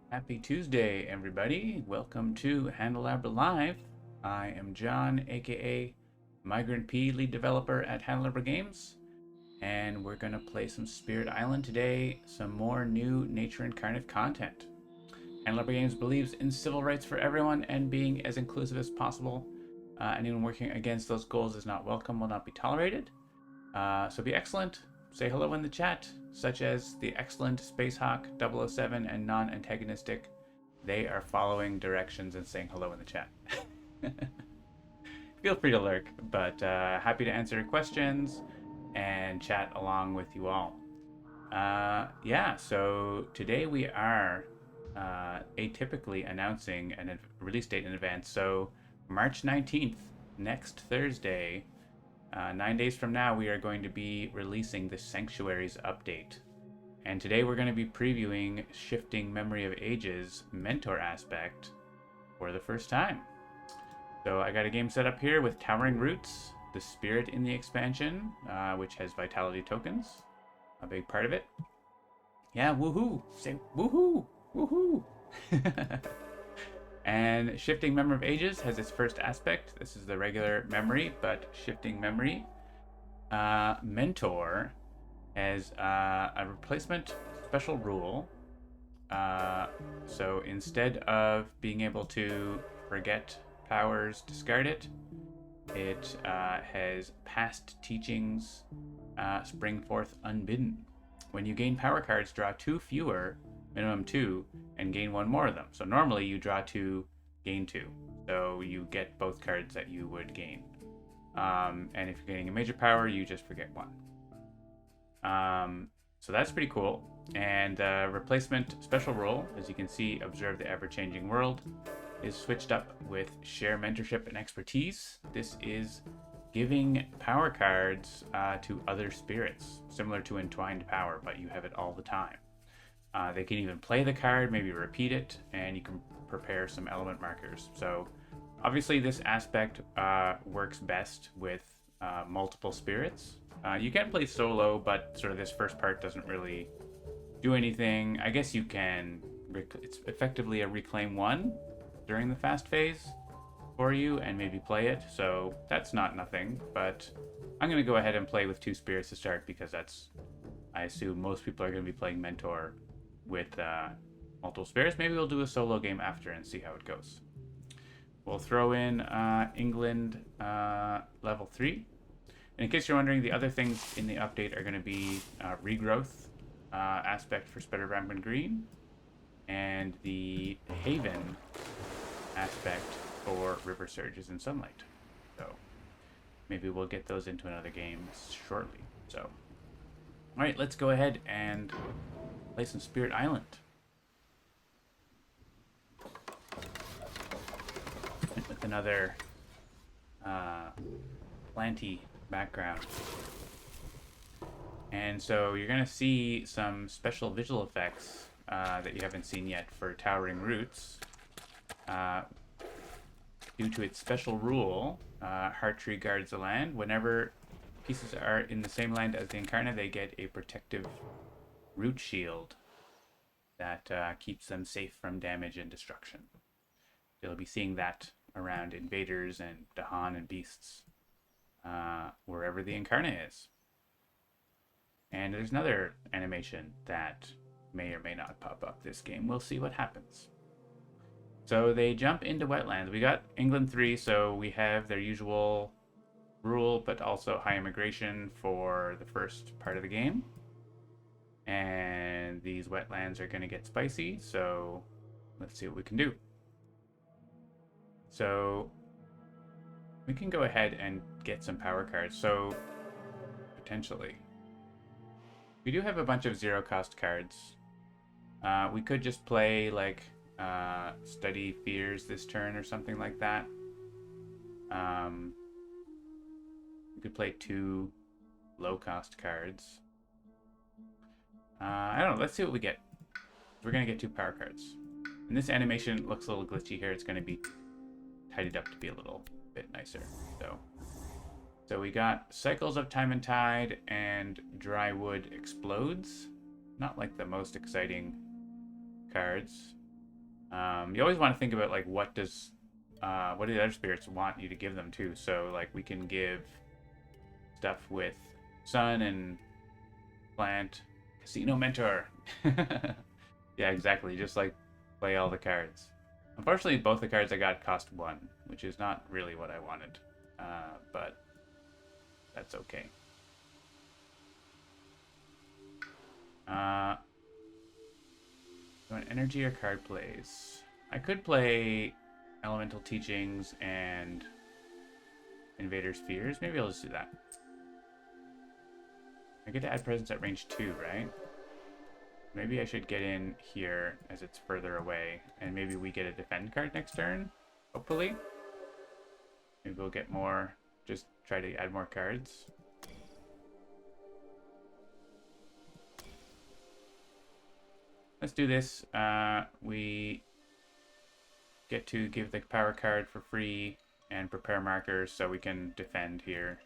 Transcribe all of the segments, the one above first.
Happy Tuesday, everybody. Welcome to Handelabra Live. I am John, aka Migrant P, lead developer at Handelabra Games, and we're going to play some Spirit Island today, some more new Nature Incarnate content. Handelabra Games believes in civil rights for everyone and being as inclusive as possible. Anyone working against those goals is not welcome, will not be tolerated. So be excellent. Say hello in the chat, such as the excellent Spacehawk 007 and non-antagonistic. They are following directions and saying hello in the chat. Feel free to lurk, but happy to answer questions and chat along with you all. So today we are atypically announcing a release date in advance. So March 19th, next Thursday, 9 days from now, we are going to be releasing the Sanctuaries update. And today we're going to be previewing Shifting Memory of Ages Mentor aspect for the first time. So I got a game set up here with Towering Roots, the spirit in the expansion, which has vitality tokens, a big part of it. Yeah, woohoo! Say woohoo! Woohoo! And Shifting Memory of Ages has its first aspect. This is the regular memory, but Shifting Memory. Mentor as a replacement special rule. So instead of being able to forget powers, discard it, it has past teachings spring forth unbidden. When you gain power cards, draw 2 fewer, minimum 2, and gain 1 more of them. So normally you draw 2, gain 2. So you get both cards that you would gain. And if you're getting a major power, you just forget 1. So that's pretty cool. And replacement special rule, as you can see, observe the ever-changing world, is switched up with share mentorship and expertise. This is giving power cards to other spirits, similar to Entwined Power, but you have it all the time. They can even play the card, maybe repeat it, and you can prepare some element markers. So obviously this aspect works best with multiple spirits. You can play solo, but sort of this first part doesn't really do anything. I guess you can, it's effectively a reclaim 1 during the fast phase for you and maybe play it. So that's not nothing, but I'm going to go ahead and play with 2 spirits to start because I assume most people are going to be playing Mentor with multiple spirits. Maybe we'll do a solo game after and see how it goes. We'll throw in England level 3. And in case you're wondering, the other things in the update are going to be regrowth aspect for Spreader Rampant Green and the Haven aspect for River Surges and Sunlight. So maybe we'll get those into another game shortly. So, all right, let's go ahead and play some Spirit Island. With another planty background. And so you're going to see some special visual effects that you haven't seen yet for Towering Roots. Due to its special rule, Heart Tree guards the land. Whenever pieces are in the same land as the Incarnate, they get a protective root shield that keeps them safe from damage and destruction. You'll be seeing that around invaders and Dahan and beasts, wherever the Incarnate is. And there's another animation that may or may not pop up this game. We'll see what happens. So they jump into wetlands. We got England 3, so we have their usual rule, but also high immigration for the first part of the game. And these wetlands are going to get spicy, so let's see what we can do. So we can go ahead and get some power cards. So potentially, we do have a bunch of 0-cost cards. We could just play like Study Fears this turn or something like that. We could play 2 low-cost cards. I don't know. Let's see what we get. We're going to get 2 power cards. And this animation looks a little glitchy here. It's going to be tidied up to be a little bit nicer. So we got Cycles of Time and Tide and Drywood Explodes. Not like the most exciting cards. You always want to think about like what do the other spirits want you to give them too. So like we can give stuff with sun and plant, casino mentor. Yeah, exactly. Just like play all the cards. Unfortunately, both the cards I got cost 1, which is not really what I wanted, but that's okay. You want energy or card plays? I could play Elemental Teachings and Invader's Fears. Maybe I'll just do that. I get to add presence at range 2, right? Maybe I should get in here as it's further away, and maybe we get a defend card next turn, hopefully. Maybe we'll get more, just try to add more cards. Let's do this. We get to give the power card for free and prepare markers so we can defend here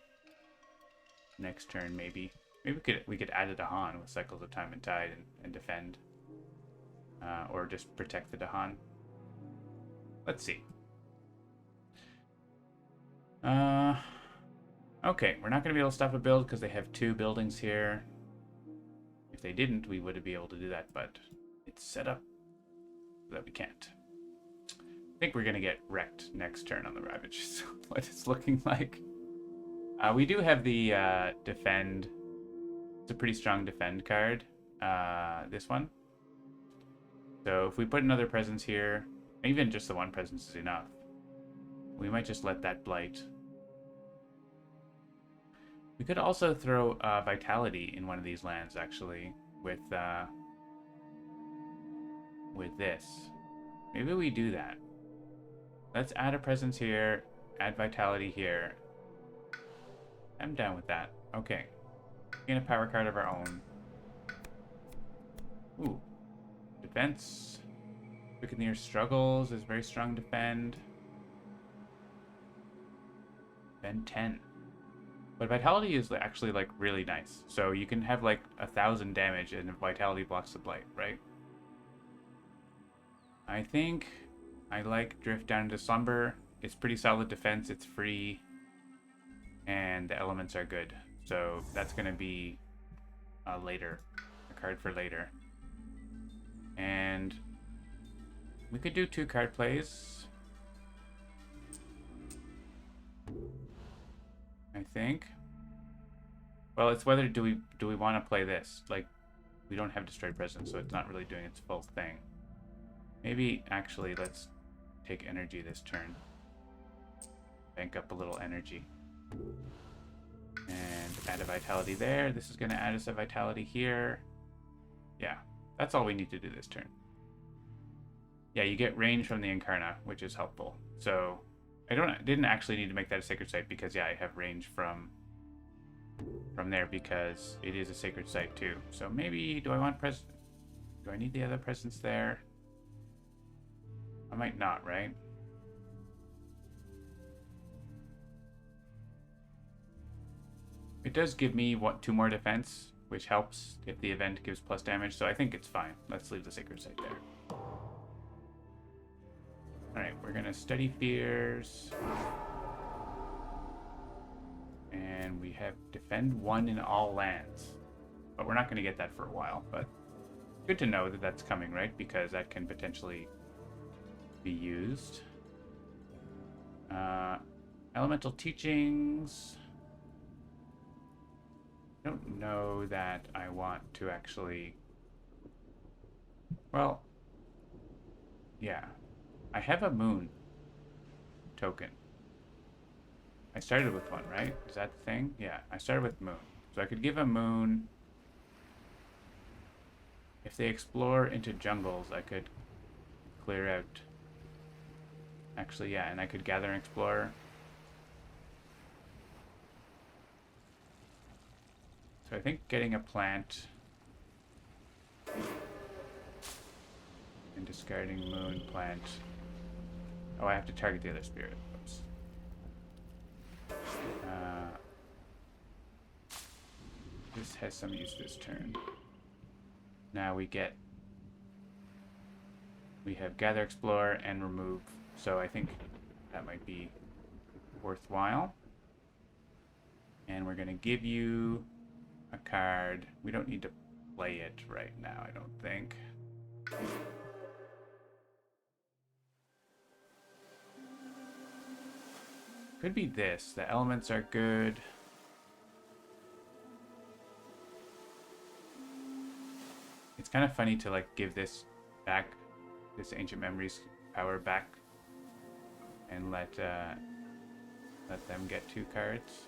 next turn, maybe. Maybe we could add a Dahan with Cycles of Time and Tide and defend. Or just protect the Dahan. Let's see. Okay, we're not going to be able to stop a build because they have 2 buildings here. If they didn't, we would be able to do that, but it's set up so that we can't. I think we're going to get wrecked next turn on the Ravage, what it's looking like. We do have the defend. It's a pretty strong defend card, this one. So if we put another presence here, even just the 1 presence is enough. We might just let that blight. We could also throw Vitality in one of these lands, actually, with this. Maybe we do that. Let's add a presence here, add Vitality here. I'm down with that. Okay. Gain a power card of our own. Ooh. Defense. Buccaneer struggles is very strong defend. Defend 10. But Vitality is actually like really nice. So you can have like 1,000 damage and Vitality blocks the blight, right? I think I like Drift Down into Slumber. It's pretty solid defense, it's free, and the elements are good. So that's going to be a card for later. And we could do 2 card plays, I think. Well, it's whether do we want to play this? Like, we don't have Destroyed Presence, so it's not really doing its full thing. Maybe, actually, let's take energy this turn. Bank up a little energy. And add a Vitality there. This is going to add us a Vitality here. Yeah, that's all we need to do this turn. Yeah, you get range from the Incarna, which is helpful. So, I didn't actually need to make that a Sacred Site because, yeah, I have range from there because it is a Sacred Site too. So maybe, do I need the other presence there? I might not, right? It does give me 2 more defense, which helps if the event gives plus damage, so I think it's fine. Let's leave the Sacred Site there. Alright, we're gonna Study Fears. And we have Defend 1 in all lands. But we're not gonna get that for a while, but good to know that that's coming, right? Because that can potentially be used. Elemental Teachings. I don't know that I want to actually... Well, yeah. I have a moon token. I started with one, right? Is that the thing? Yeah, I started with moon. So I could give a moon. If they explore into jungles, I could clear out... Actually, yeah, and I could gather and explore. So I think getting a plant and discarding moon plant. Oh, I have to target the other spirit. Oops. This has some use this turn. Now we get We have gather, explore, and remove. So I think that might be worthwhile. And we're going to give you a card. We don't need to play it right now, I don't think. Could be this. The elements are good. It's kind of funny to like give this back, this ancient memories power back, and let them get 2 cards.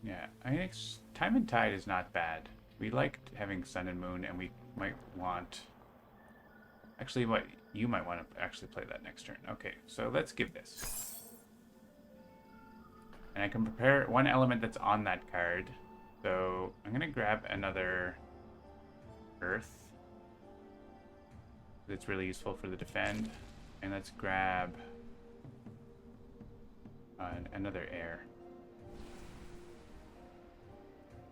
Yeah, I think Time and Tide is not bad. We liked having Sun and Moon, and we might want... Actually, what you might want to actually play that next turn. Okay, so let's give this. And I can prepare one element that's on that card. So I'm going to grab another Earth. That's really useful for the defend. And let's grab another Air.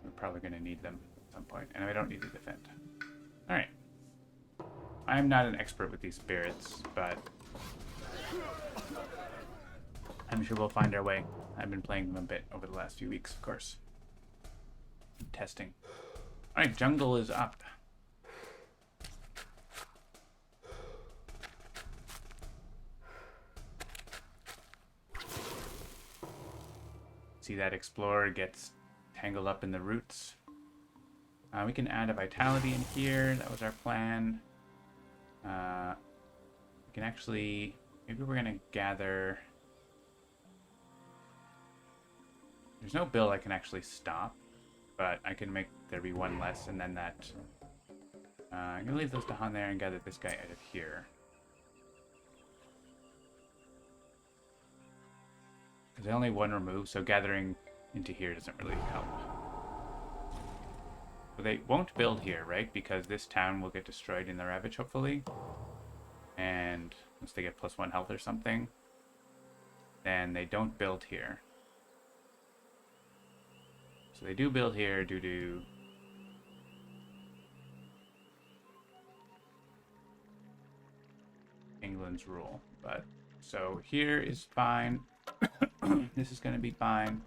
We're probably going to need them at some point, and I don't need to defend. Alright. I'm not an expert with these spirits, but I'm sure we'll find our way. I've been playing them a bit over the last few weeks, of course. Testing. Alright, jungle is up. See that explorer gets tangled up in the roots. We can add a vitality in here. That was our plan. We can actually... Maybe we're going to gather... There's no build I can actually stop, but I can make there be 1 less, and then that... I'm going to leave those down there and gather this guy out of here. There's only 1 remove, so gathering into here doesn't really help. So they won't build here, right? Because this town will get destroyed in the Ravage, hopefully. And once they get +1 health or something, then they don't build here. So they do build here due to England's rule. But so here is fine. This is going to be fine.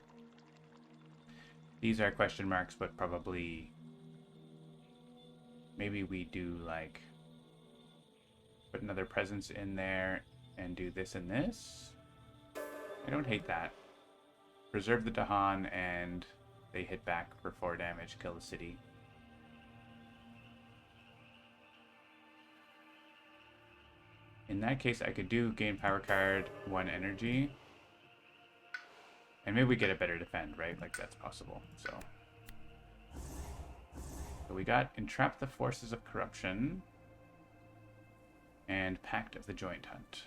These are question marks, but probably maybe we do like put another presence in there and do this and this. I don't hate that. Preserve the Dahan and they hit back for 4 damage, kill the city. In that case, I could do gain power card, 1 energy. And maybe we get a better defend, right? Like, that's possible. So we got Entrap the Forces of Corruption and Pact of the Joint Hunt.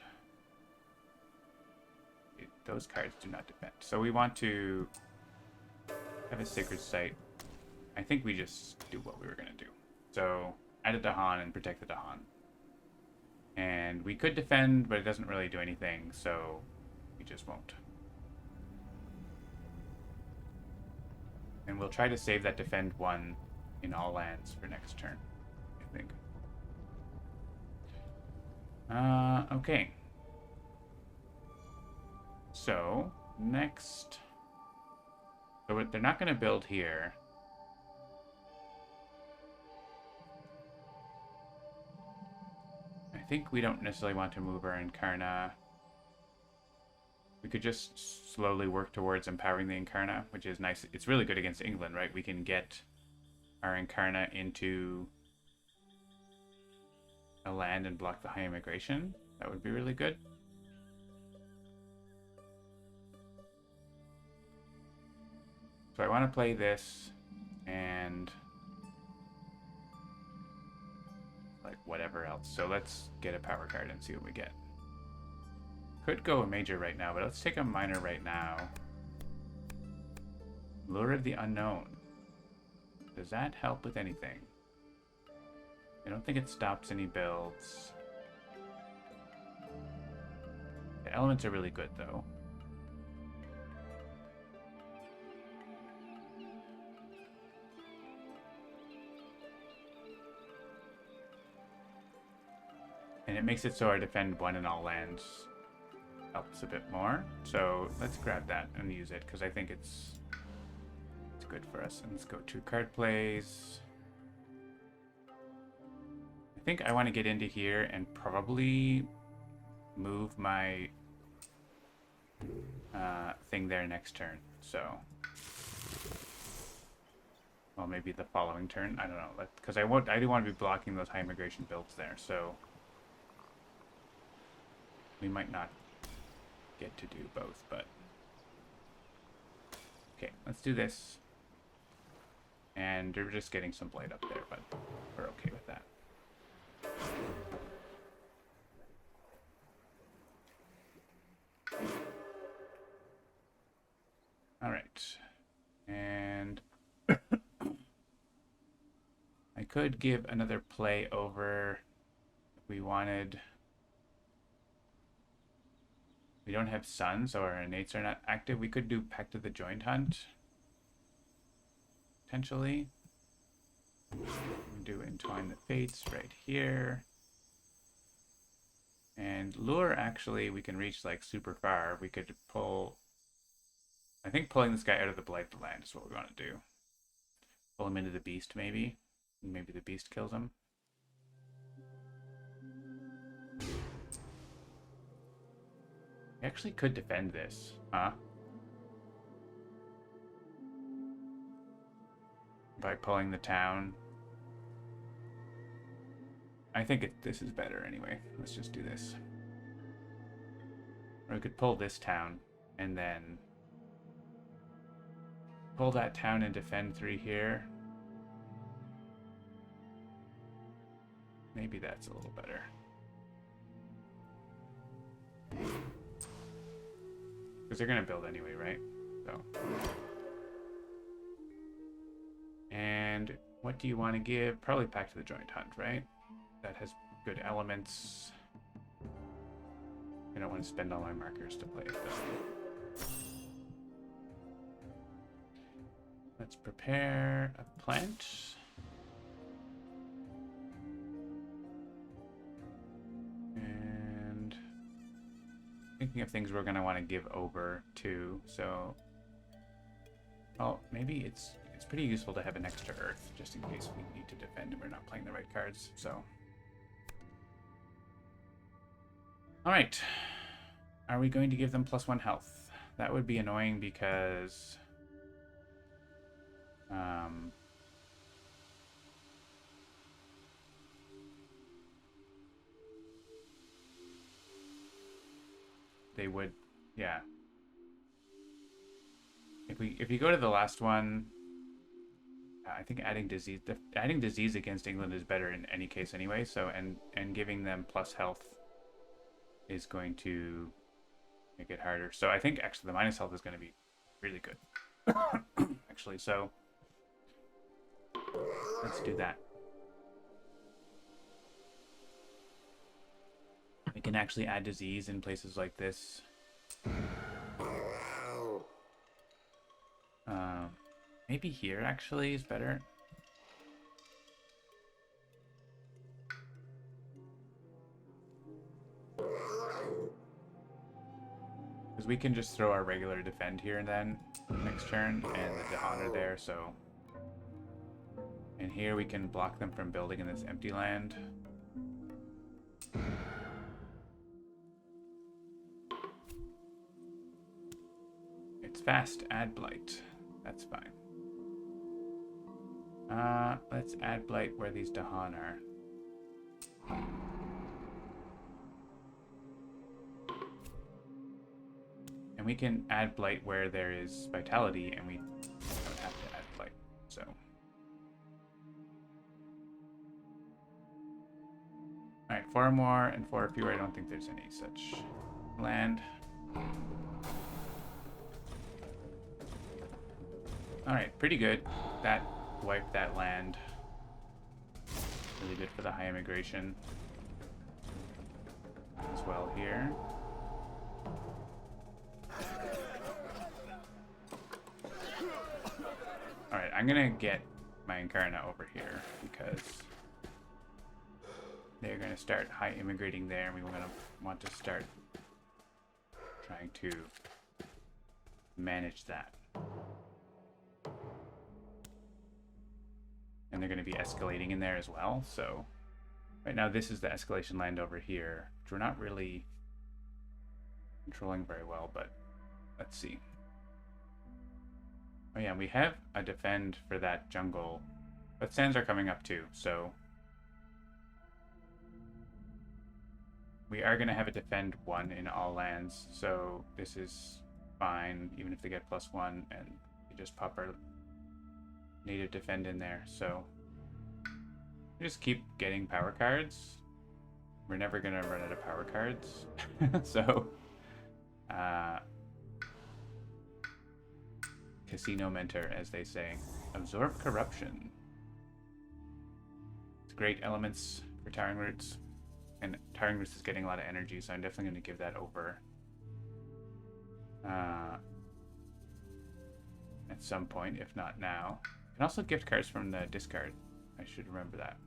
Those cards do not defend. So we want to have a Sacred Site. I think we just do what we were going to do. So add a Dahan and protect the Dahan. And we could defend, but it doesn't really do anything, so we just won't. And we'll try to save that defend 1 in all lands for next turn, I think. Okay. So, next... So they're not going to build here. I think we don't necessarily want to move our Incarna. We could just slowly work towards empowering the Incarna, which is nice. It's really good against England, right? We can get our Incarna into a land and block the high immigration. That would be really good. So I want to play this and like whatever else. So let's get a power card and see what we get. Could go a major right now, but let's take a minor right now. Lure of the Unknown. Does that help with anything? I don't think it stops any builds. The elements are really good, though. And it makes it so our defend one in all lands helps a bit more. So let's grab that and use it, because I think it's good for us. And let's go to card plays. I think I want to get into here and probably move my thing there next turn. So, well, maybe the following turn. I don't know, because I do want to be blocking those high immigration builds there. So we might not get to do both, but okay, let's do this. And we're just getting some blight up there, but we're okay with that. All right, and I could give another play over if we wanted. We don't have Sun, so our innates are not active. We could do Pact of the Joint Hunt, potentially. Do Entwine the Fates right here. And Lure, actually, we can reach like super far. We could pull... I think pulling this guy out of the Blighted Land is what we want to do. Pull him into the Beast, maybe. Maybe the Beast kills him. We actually could defend this, huh? By pulling the town. I think this is better anyway. Let's just do this. Or we could pull this town and then pull that town and defend 3 here. Maybe that's a little better. Because they're going to build anyway, right? So. And what do you want to give? Probably Pact to the Joint Hunt, right? That has good elements. I don't want to spend all my markers to play it, though. Let's prepare a plant. And thinking of things we're going to want to give over to. So, well, maybe it's pretty useful to have an extra Earth, just in case we need to defend and we're not playing the right cards. So, all right. Are we going to give them +1 health? That would be annoying because they would, yeah. If you go to the last one, I think adding disease against England is better in any case anyway. So and giving them plus health is going to make it harder. So I think actually the minus health is going to be really good. Actually, so let's do that. We can actually add disease in places like this. Maybe here actually is better. Because we can just throw our regular defend here and then next turn, and the Dahan are there, so. And here we can block them from building in this empty land. It's fast, add blight. That's fine. Let's add blight where these Dahan are. And we can add blight where there is vitality, and we don't have to add blight. So. Alright, 4 more and 4 fewer. I don't think there's any such land. Alright, pretty good. That wiped that land. Really good for the high immigration as well here. Alright, I'm gonna get my Incarna over here because they're going to start high immigrating there, and we want to start trying to manage that. And they're going to be escalating in there as well, so right now this is the escalation land over here, which we're not really controlling very well, but let's see. Oh yeah, we have a defend for that jungle, but sands are coming up too, so we are going to have a defend 1 in all lands, so this is fine, even if they get +1, and we just pop our native defend in there, so we just keep getting power cards. We're never going to run out of power cards, so Casino Mentor, as they say. Absorb Corruption. It's great elements for Towering Roots. And Towering Roots is getting a lot of energy, so I'm definitely going to give that over. At some point, if not now. You can also gift cards from the discard. I should remember that.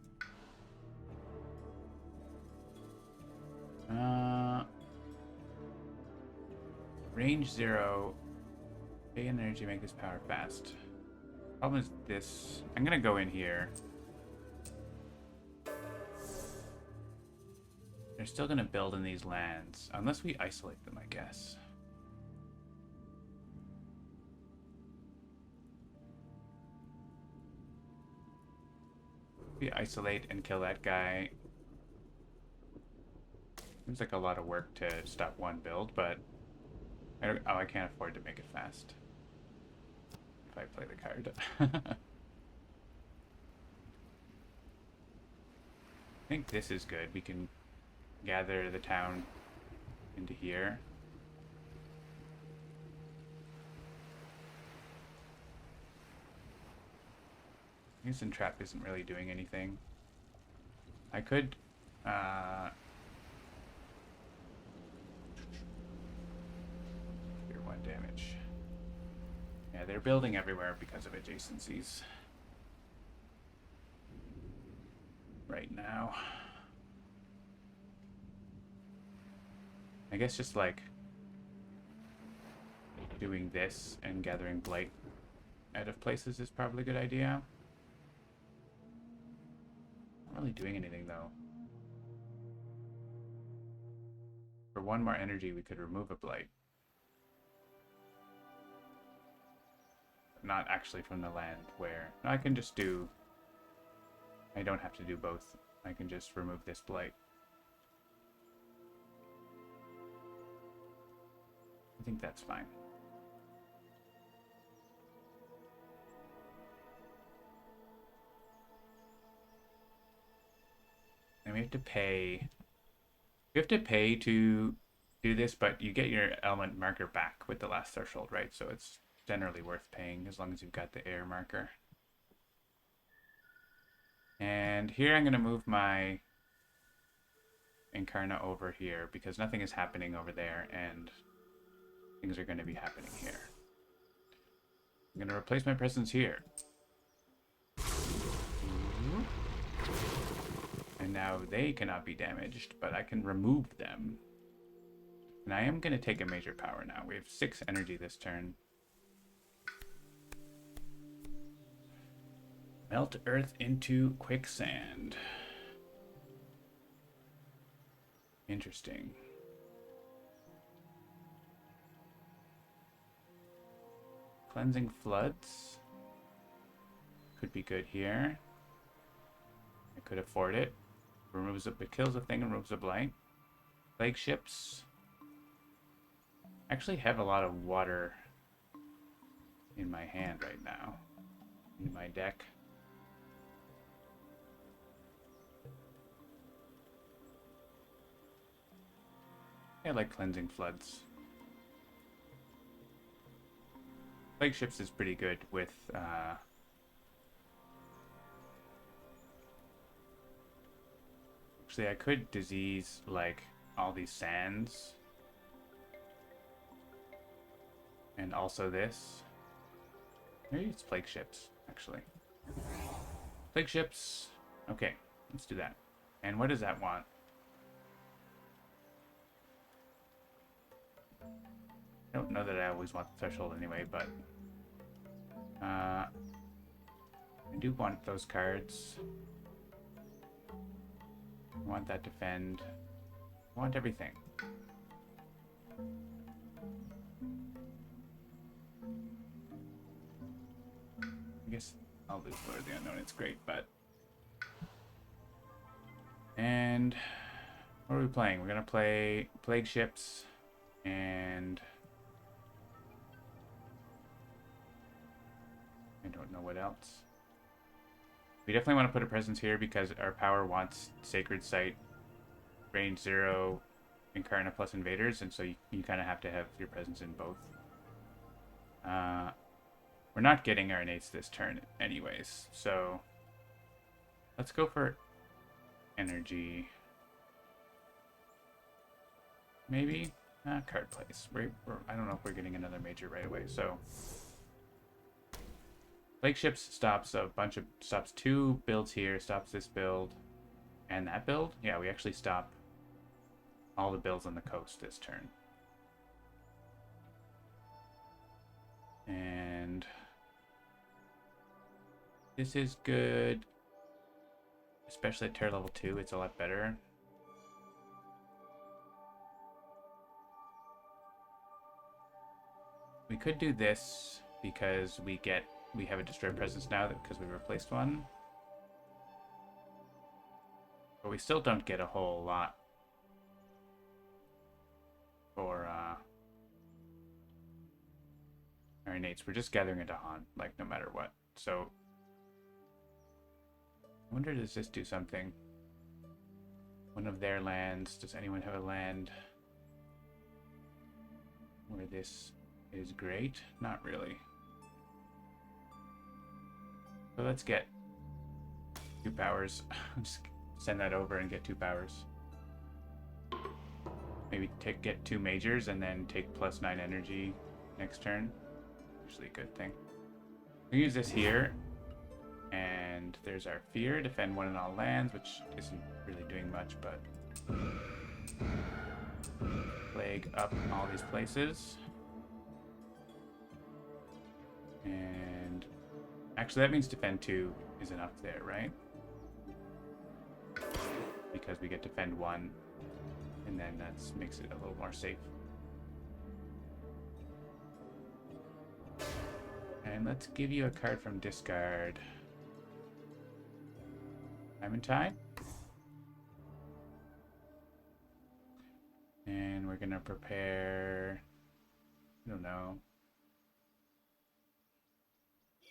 Range 0. Pay energy, make this power fast. Problem is this. I'm gonna go in here. They're still gonna build in these lands, unless we isolate them, I guess. We isolate and kill that guy. Seems like a lot of work to stop one build, but I can't afford to make it fast. If I play the card. I think this is good. We can gather the town into here. Instant Trap isn't really doing anything. I could Tier 1 damage. Yeah, they're building everywhere because of adjacencies. Right now. I guess just like doing this and gathering blight out of places is probably a good idea. Not really doing anything though. For 1 more energy we could remove a blight. Not actually from the land where... No, I can just do... I don't have to do both. I can just remove this blight. I think that's fine. And we have to pay... You have to pay to do this, but you get your element marker back with the last threshold, right? So it's generally worth paying as long as you've got the air marker. And here I'm going to move my Incarna over here because nothing is happening over there and things are going to be happening here. I'm going to replace my presence here. And now they cannot be damaged, but I can remove them. And I am going to take a major power now. We have 6 energy this turn. Melt earth into quicksand. Interesting. Cleansing floods. Could be good here. I could afford it. Removes it kills a thing and removes a blight. Plague ships. Actually have a lot of water in my hand right now. In my deck. I like cleansing floods. Plague ships is pretty good with actually I could disease like all these sands and also this. Maybe it's plague ships actually. Plague ships. Okay, let's do that. And what does that want? I don't know that I always want the threshold anyway, but I do want those cards. I want that defend. I want everything. I guess I'll lose Lord of the Unknown. It's great, but... And what are we playing? We're gonna play Plague Ships and I don't know what else. We definitely want to put a presence here because our power wants Sacred Site, range 0, Incarna plus Invaders, and so you kind of have to have your presence in both. We're not getting our innates this turn anyways, so let's go for energy. Maybe? Card plays. I don't know if we're getting another major right away, so... Plague Ships stops stops 2 builds here, stops this build, and that build? Yeah, we actually stop all the builds on the coast this turn. And this is good, especially at Terror level 2, it's a lot better. We could do this because we have a Destroy Presence now because we replaced one. But we still don't get a whole lot for our innates. We're just gathering into Haunt, like, no matter what. So, I wonder, does this do something? One of their lands. Does anyone have a land where this is great? Not really. So let's get 2 powers. Just send that over and get 2 powers. Maybe get 2 majors and then take +9 energy next turn. Usually a good thing. We use this here. And there's our Fear. Defend 1 in all lands, which isn't really doing much, but... Plague up all these places. And... Actually, that means defend 2 is enough there, right? Because we get defend 1, and then that makes it a little more safe. And let's give you a card from discard. Diamond Tide. And we're gonna prepare... I don't know.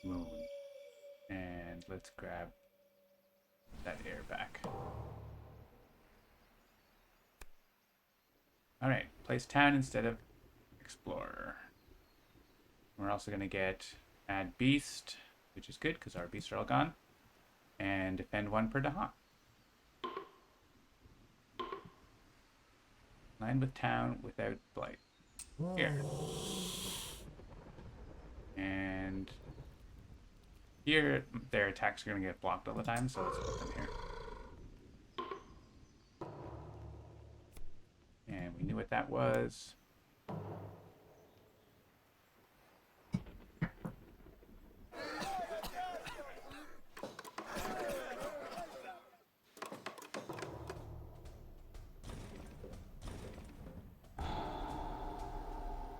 Moon. And let's grab that air back. Alright, place town instead of explorer. We're also going to add beast, which is good because our beasts are all gone. And defend 1 per Dahan. Land with town without blight. Here. And here, their attacks are going to get blocked all the time, so let's put them here. And we knew what that was.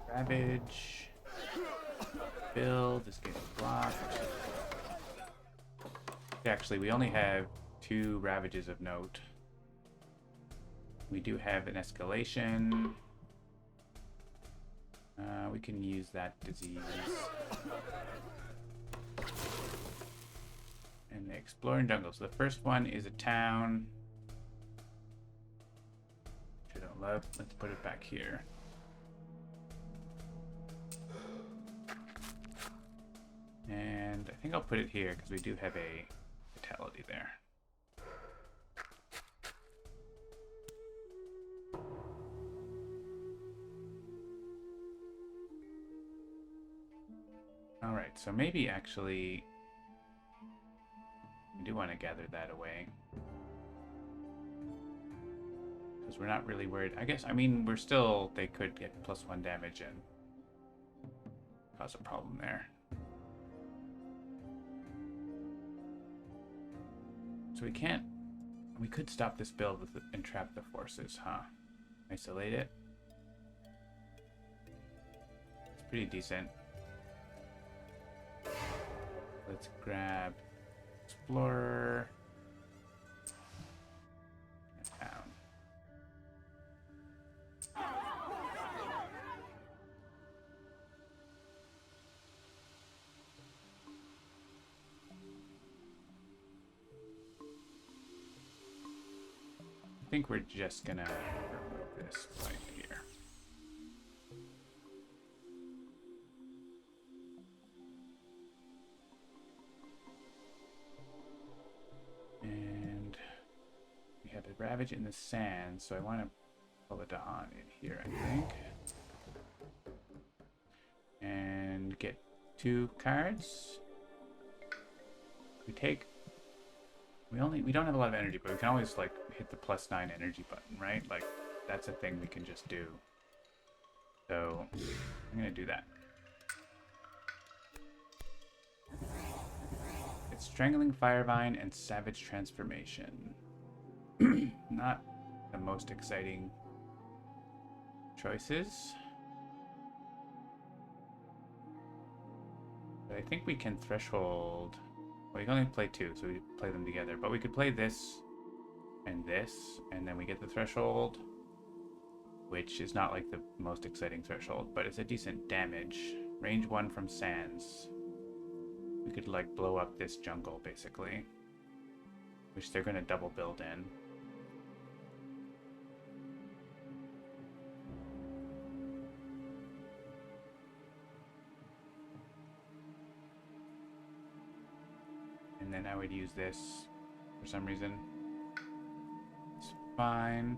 Ravage. Build is getting blocked. Actually, we only have 2 Ravages of note. We do have an escalation. We can use that disease. And the Exploring Jungle. So the first one is a town. Which I don't love. Let's put it back here. And I think I'll put it here because we do have a fatality there. Alright, so maybe actually we do want to gather that away. Because we're not really worried. I guess, I mean, we're still, they could get +1 damage and cause a problem there. So we could stop this build with entrap the forces, huh? Isolate it. It's pretty decent. Let's grab Explorer. Down. I think we're just gonna remove this right here. And we have a Ravage in the sand, so I want to pull it on in here, I think. And get 2 cards. We don't have a lot of energy, but we can always like hit the +9 energy button, right? Like that's a thing we can just do. So I'm gonna do that. It's Strangling Firevine and Savage Transformation. Not the most exciting choices. But I think we can threshold. Well, you can only play 2, so we play them together. But we could play this, and then we get the threshold, which is not like the most exciting threshold, but it's a decent damage. Range 1 from Sands. We could like blow up this jungle, basically, which they're going to double build in. And then I would use this for some reason. It's fine.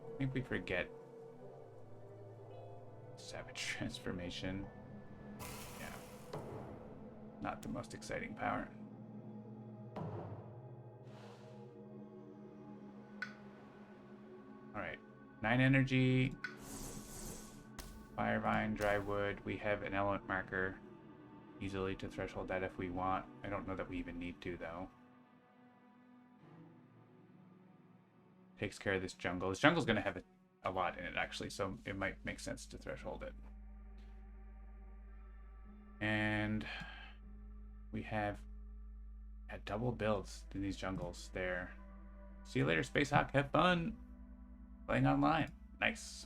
I think we forget Savage Transformation. Yeah. Not the most exciting power. Alright. 9 energy. Firevine, dry wood. We have an element marker easily to threshold that if we want. I don't know that we even need to, though. Takes care of this jungle. This jungle's going to have a lot in it, actually, so it might make sense to threshold it. And we have double builds in these jungles there. See you later, Space Hawk. Have fun playing online. Nice.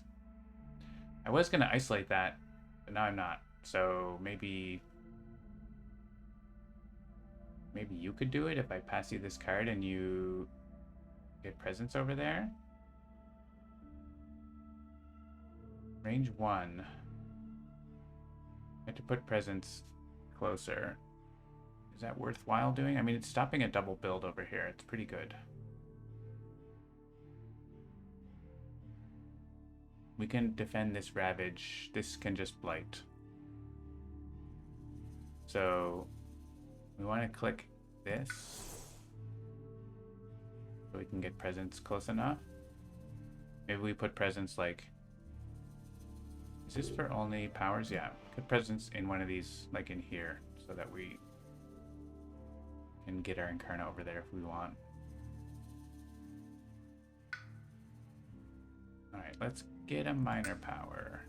I was going to isolate that, but now I'm not. So maybe you could do it if I pass you this card and you get presence over there. Range 1. I have to put presence closer. Is that worthwhile doing? I mean, it's stopping a double build over here. It's pretty good. We can defend this Ravage. This can just blight. So we want to click this so we can get presence close enough. Maybe we put presence like... Is this for only powers? Yeah. Put presence in one of these, like in here, so that we can get our Incarna over there if we want. Alright, let's get a minor power.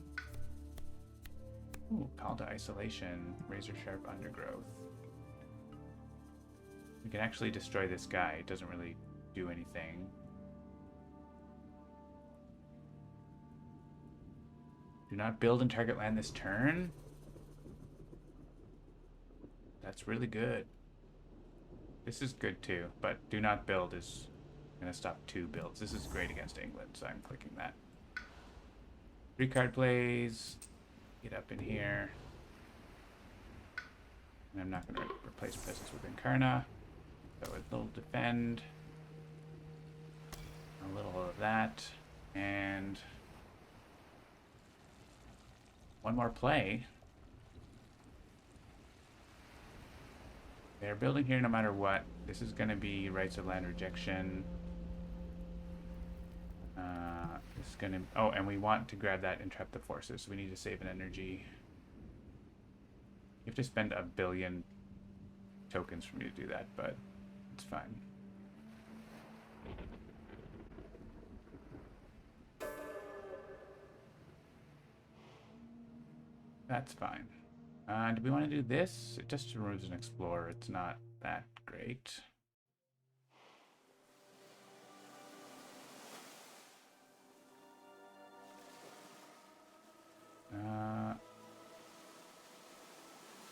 Ooh, Call to Isolation, Razor Sharp Undergrowth. We can actually destroy this guy. It doesn't really do anything. Do not build and target land this turn. That's really good. This is good too, but do not build is going to stop 2 builds. This is great against England, so I'm clicking that. 3 card plays. Get up in here. And I'm not going to replace presence with Incarna. So a little defend. A little of that. And one more play. They're building here no matter what. This is going to be rights of land rejection. This is going to... Oh, and we want to grab that and trap the forces, so we need to save an energy. You have to spend 1 billion tokens for me to do that, but it's fine. That's fine. Do we want to do this? It just removes an explorer. It's not that great.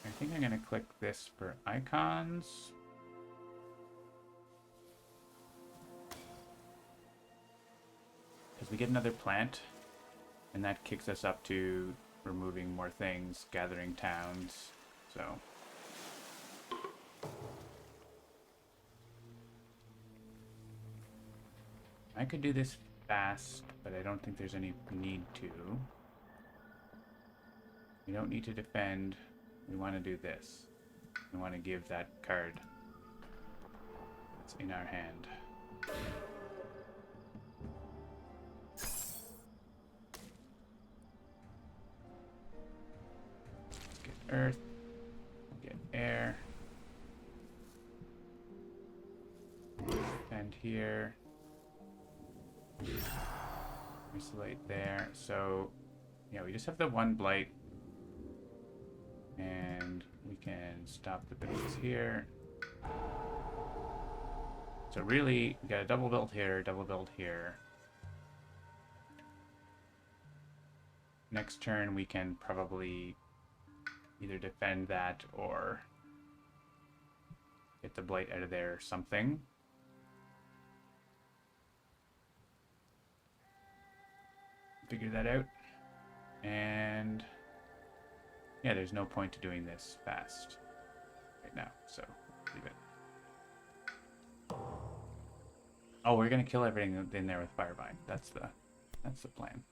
I think I'm going to click this for icons. Because we get another plant, and that kicks us up to removing more things, gathering towns, so... I could do this fast, but I don't think there's any need to. We don't need to defend. We want to do this. We want to give that card that's in our hand. Let's get earth. Get air. Defend here. Isolate there. So, yeah, we just have the 1 blight. And we can stop the builds here. So really, we got a double build here, double build here. Next turn, we can probably either defend that or get the blight out of there or something. Figure that out. And yeah, there's no point to doing this fast right now, so leave it. Oh, we're gonna kill everything in there with Firebind. That's the plan.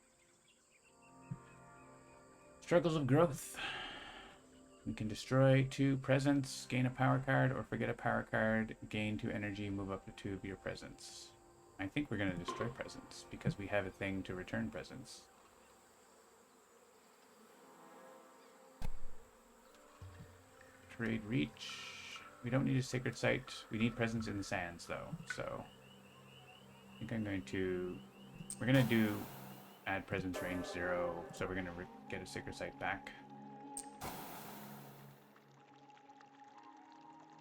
Struggles of growth. We can destroy 2 presence, gain a power card, or forget a power card, gain 2 energy, move up to 2 of your presence. I think we're gonna destroy presence because we have a thing to return presence. Trade reach. We don't need a sacred site. We need presence in the sands though, so I think I'm going to... We're gonna do add presence range 0, so we're gonna get a sacred site back.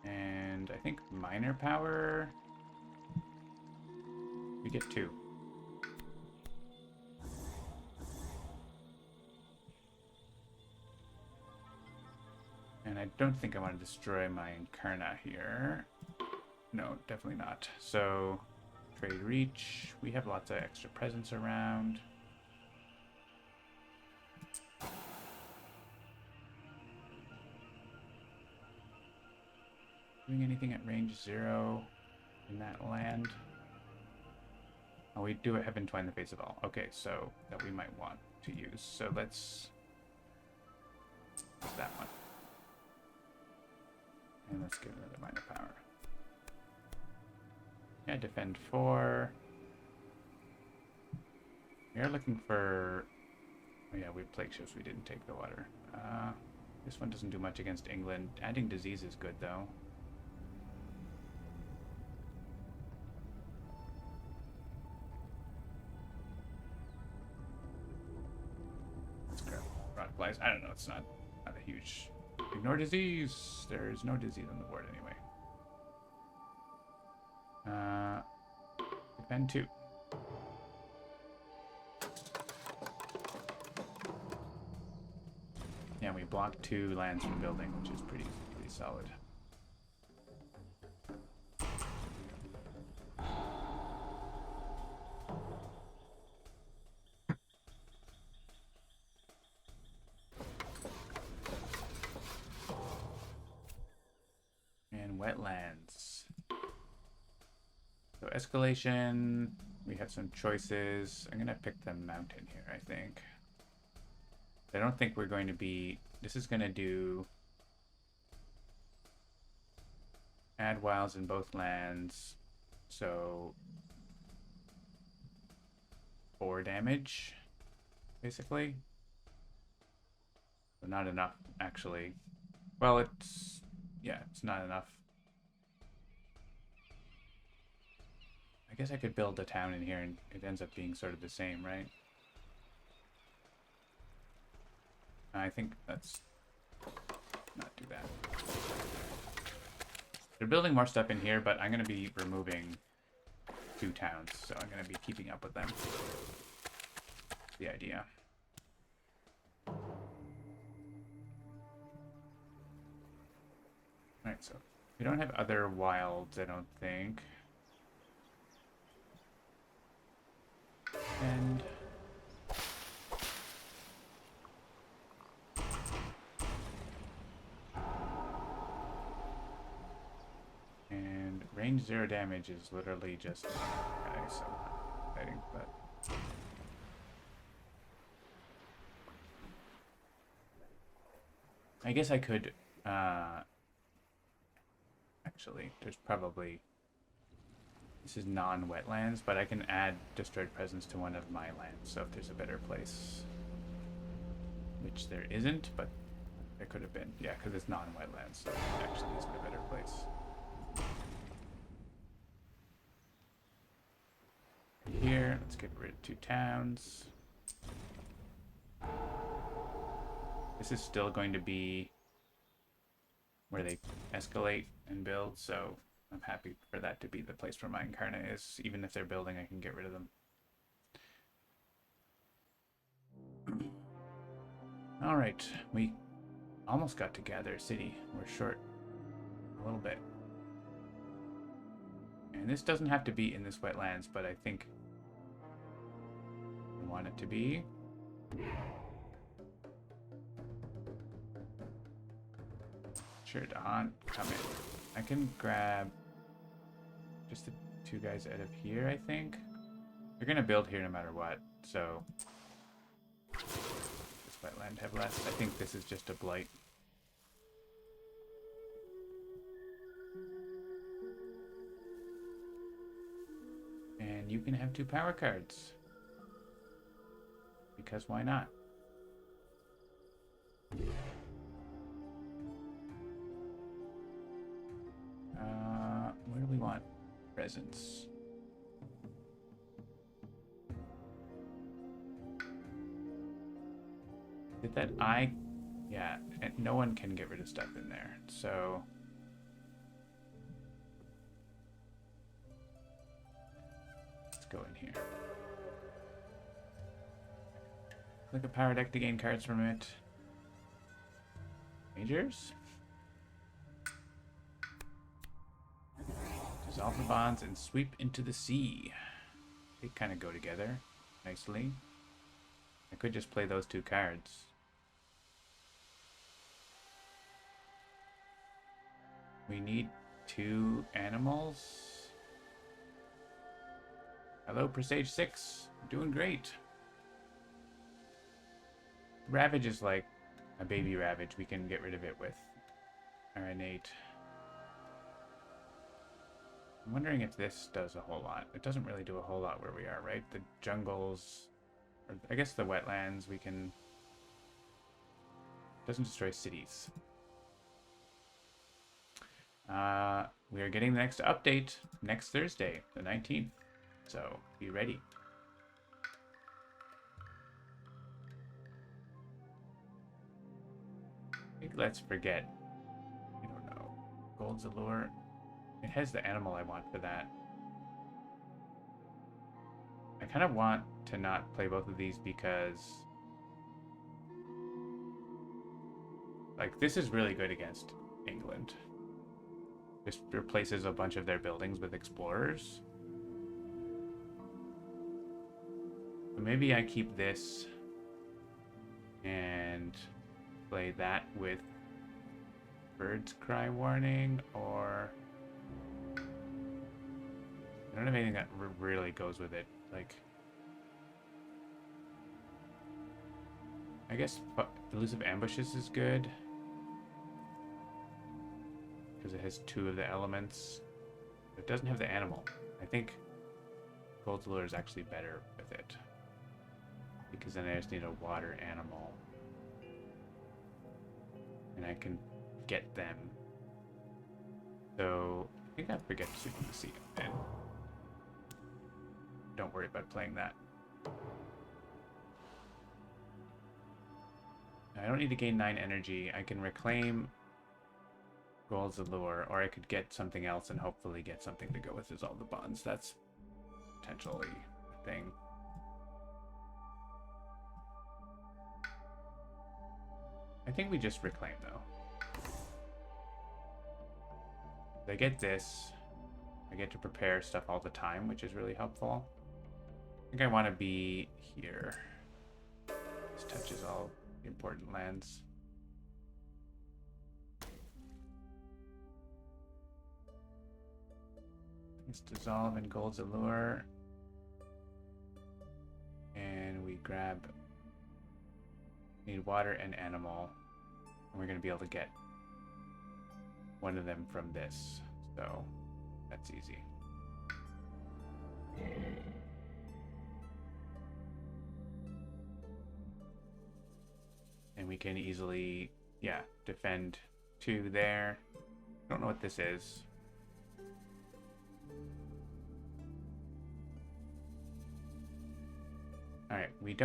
And I think minor power... We get 2. And I don't think I want to destroy my Incarna here. No, definitely not. So, trade reach. We have lots of extra presence around. Doing anything at range 0 in that land? Oh, we do have Entwine the Face of All. Okay, so that we might want to use. So let's use that one. And let's give another minor power. Yeah, defend 4. We are looking for... Oh yeah, we have plague ships. We didn't take the water. This one doesn't do much against England. Adding disease is good, though. Let's grab rock flies. I don't know. It's not a huge... Ignore disease. There's no disease on the board anyway. Defend 2. Yeah, we blocked 2 lands from building, which is pretty solid. And wetlands. So escalation, we have some choices. I'm gonna pick the mountain here, I think. I don't think we're going to be... This is going to do... Add wilds in both lands. So 4 damage, basically. But not enough, actually. Well, yeah, it's not enough. I guess I could build a town in here and it ends up being sort of the same, right? I think let's not do that. They're building more stuff in here, but I'm going to be removing 2 towns, so I'm going to be keeping up with them. The idea. Alright, so we don't have other wilds, I don't think. And range 0 damage is literally just guys, so I'm not fighting, but I guess I could actually there's probably this is non-wetlands, but I can add destroyed presence to one of my lands, so if there's a better place, which there isn't, but there could have been. Yeah, because it's non-wetlands, so it actually isn't a better place. Here, let's get rid of 2 towns. This is still going to be where they escalate and build, so I'm happy for that to be the place where my Incarnate is. Even if they're building, I can get rid of them. Alright, we almost got to gather a city. We're short a little bit. And this doesn't have to be in this wetlands, but I think we want it to be. Sure, Dahan, come in. I can grab just the 2 guys out of here, I think. They're gonna build here no matter what, so this wetland have less. I think this is just a blight. And you can have 2 power cards. Because why not? Where do we want presence? Did that yeah, and no one can get rid of stuff in there, so let's go in here. Click a power deck to gain cards from it. Majors? Dissolve the bonds and sweep into the sea. They kind of go together nicely. I could just play those 2 cards. We need 2 animals. Hello, Presage 6. Doing great. Ravage is like a baby Ravage. We can get rid of it with our innate. I'm wondering if this does a whole lot. It doesn't really do a whole lot where we are, right? The jungles, or I guess the wetlands, we can... Doesn't destroy cities. We are getting the next update next Thursday, the 19th. So, be ready. I think let's forget. I don't know. Gold's Allure. It has the animal I want for that. I kind of want to not play both of these because... like, this is really good against England. Just replaces a bunch of their buildings with explorers. So maybe I keep this and play that with Bird's Cry Warning, or... I don't have anything that really goes with it. Like, I guess Elusive Ambushes is good. Because it has 2 of the elements. It doesn't have the animal. I think Gold's Lure is actually better with it. Because then I just need a water animal. And I can get them. So I think I forget Supremacy. And don't worry about playing that. I don't need to gain 9 energy. I can reclaim Gold's Allure, or I could get something else and hopefully get something to go with Dissolve the Bonds. That's potentially a thing. I think we just reclaim, though. If I get this, I get to prepare stuff all the time, which is really helpful. I think I want to be here. This touches all the important lands. Let's dissolve in Gold's Allure. And we grab... need water and animal. And we're going to be able to get one of them from this. So that's easy. And we can easily, yeah, defend 2 there. Don't know what this is. Alright, we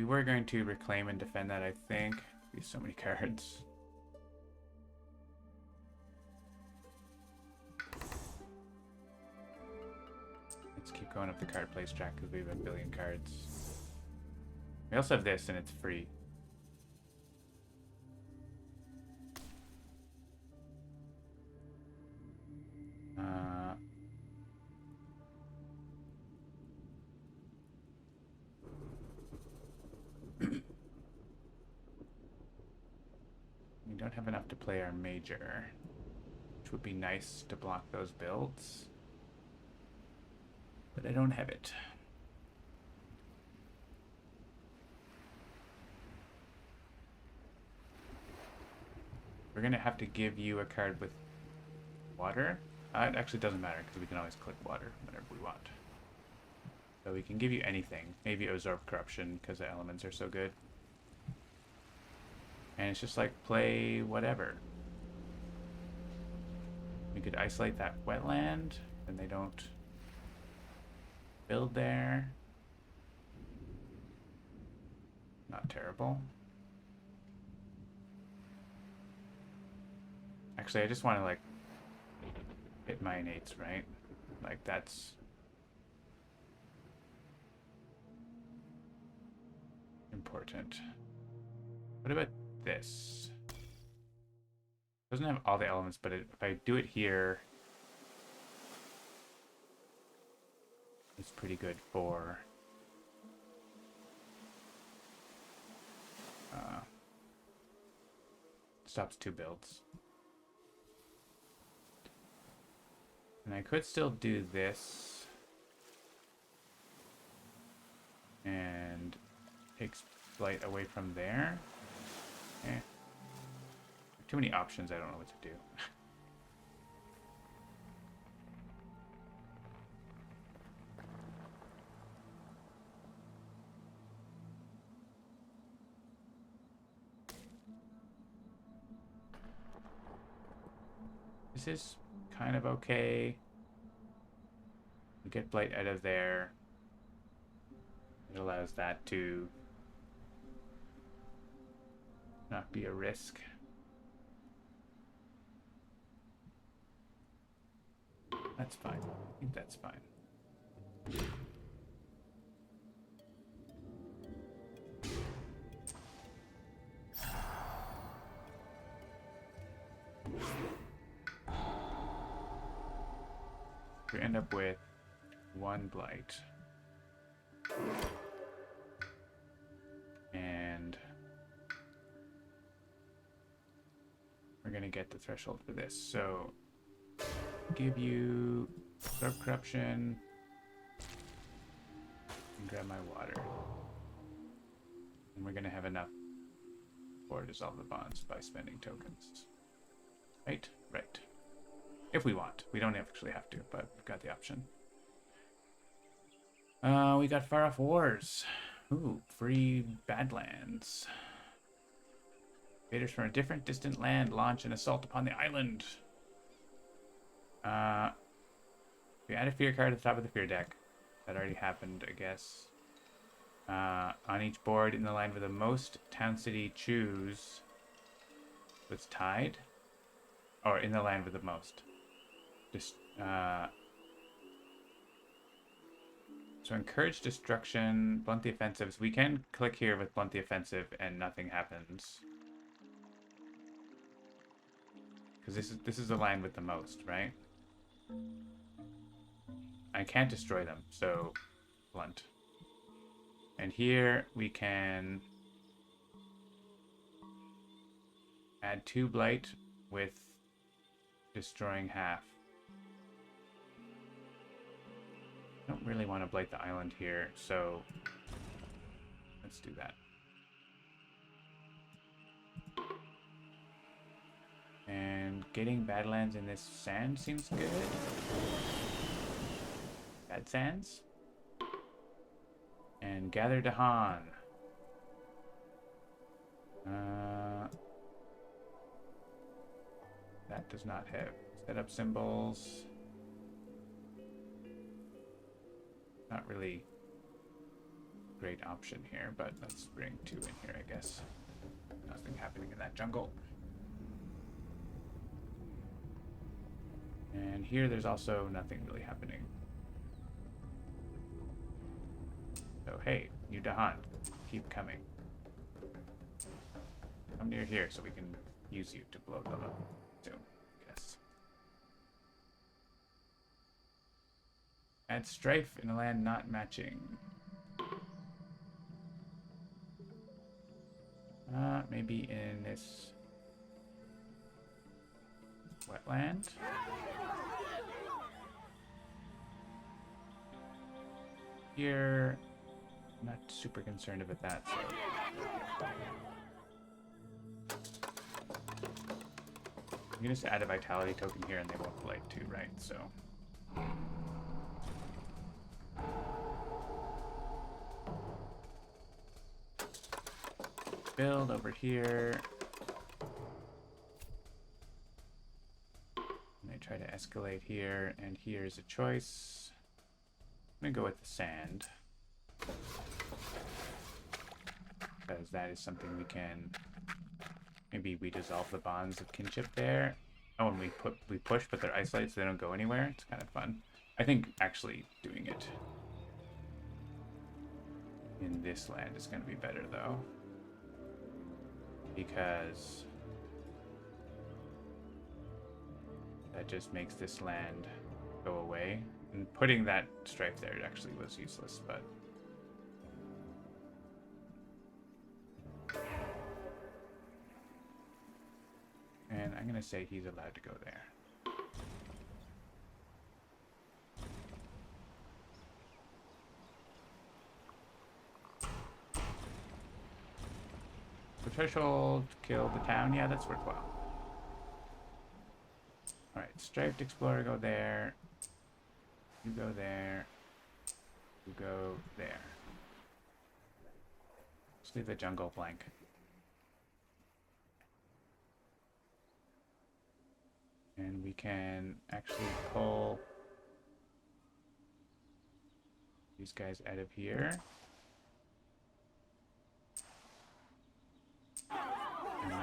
were going to reclaim and defend that, I think. These so many cards. Let's keep going up the card place track because we have a billion cards. We also have this and it's free. We don't have enough to play our major, which would be nice to block those builds, but I don't have it. We're gonna have to give you a card with water. It actually doesn't matter because we can always click water whenever we want. So we can give you anything. Maybe Absorb Corruption because the elements are so good. And it's just like, play whatever. We could isolate that wetland, and they don't build there. Not terrible. Actually, I just want to, like, hit my innates, right? Like, that's... important. What about this? Doesn't have all the elements, but if I do it here, it's pretty good for stops 2 builds. And I could still do this and takes Blight away from there. Eh. Too many options, I don't know what to do. This is kind of okay. We get Blight out of there. It allows that to not be a risk. That's fine. I think that's fine. We end up with 1 Blight. And we're gonna get the threshold for this. So give you Absorb Corruption and grab my water. And we're gonna have enough for Dissolve the Bonds by spending tokens. Right? Right. If we want. We don't actually have to, but we've got the option. We got Far Off Wars. Ooh, free Badlands. Invaders from a different distant land launch an assault upon the island. We add a fear card at the top of the fear deck. That already happened, I guess. On each board in the land with the most town city choose. It's tied. Or in the land with the most. Just so encourage destruction, blunt the offensives. We can click here with blunt the offensive and nothing happens. Because this is the land with the most, right? I can't destroy them, so blunt. And here we can add 2 blight with destroying half. I don't really want to blight the island here, so let's do that. And getting Badlands in this sand seems good. Bad sands. And gather Dahan. That does not have set up symbols. Not really a great option here, but let's bring 2 in here, I guess. Nothing happening in that jungle. And here there's also nothing really happening. So hey, you Dahan, keep coming. Come near here so we can use you to blow them up soon, I guess. Add strife in a land not matching. Maybe in this wetland. Here, I'm not super concerned about that, so. You can just add a vitality token here and they won't blight too, right? So. Build over here. And I try to escalate here, and here's a choice. I'm gonna go with the sand. Because that is something we can... Maybe we dissolve the bonds of kinship there. Oh, and we push, but they're isolated so they don't go anywhere. It's kind of fun. I think actually doing it in this land is going to be better, though. Because that just makes this land go away. And putting that strife there actually was useless, but... And I'm going to say he's allowed to go there. The threshold killed the town. Yeah, that's worthwhile. Alright, Striped Explorer, go there. You go there. You go there. Just leave the jungle blank. And we can actually pull these guys out of here. And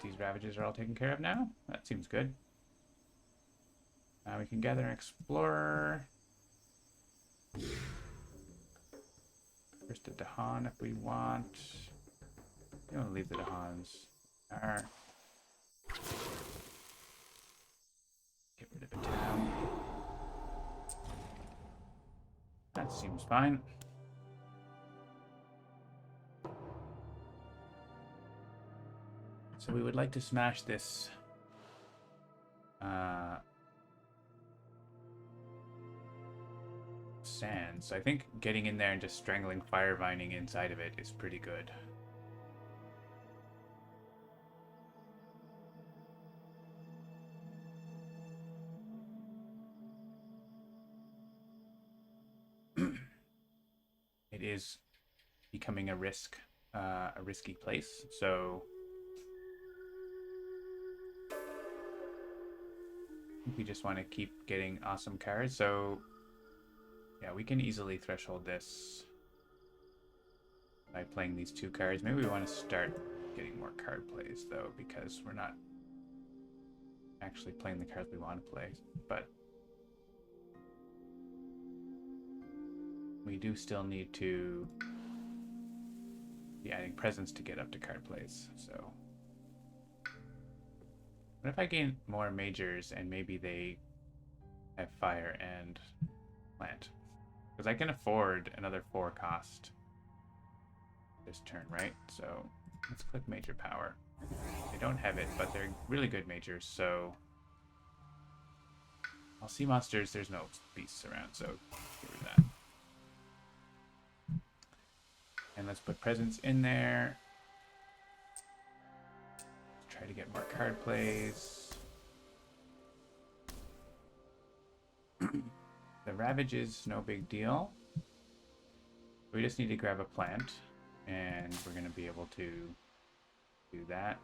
these ravages are all taken care of now. That seems good. We can gather an explorer. First a Dahan if we want. We don't leave the Dahans. Get rid of a town. That seems fine. So we would like to smash this sand. So I think getting in there and just strangling fire vining inside of it is pretty good. is becoming a risky place. So we just want to keep getting awesome cards. So yeah, we can easily threshold this by playing these 2 cards. Maybe we want to start getting more card plays though, because we're not actually playing the cards we want to play. But we do still need to be adding presence to get up to card plays. So what if I gain more majors and maybe they have fire and plant? Because I can afford another 4 cost this turn, right? So let's click major power. They don't have it, but they're really good majors, so I'll see monsters. There's no beasts around, so get rid of that. And let's put presence in there. Let's try to get more card plays. The Ravage is no big deal. We just need to grab a plant, and we're going to be able to do that.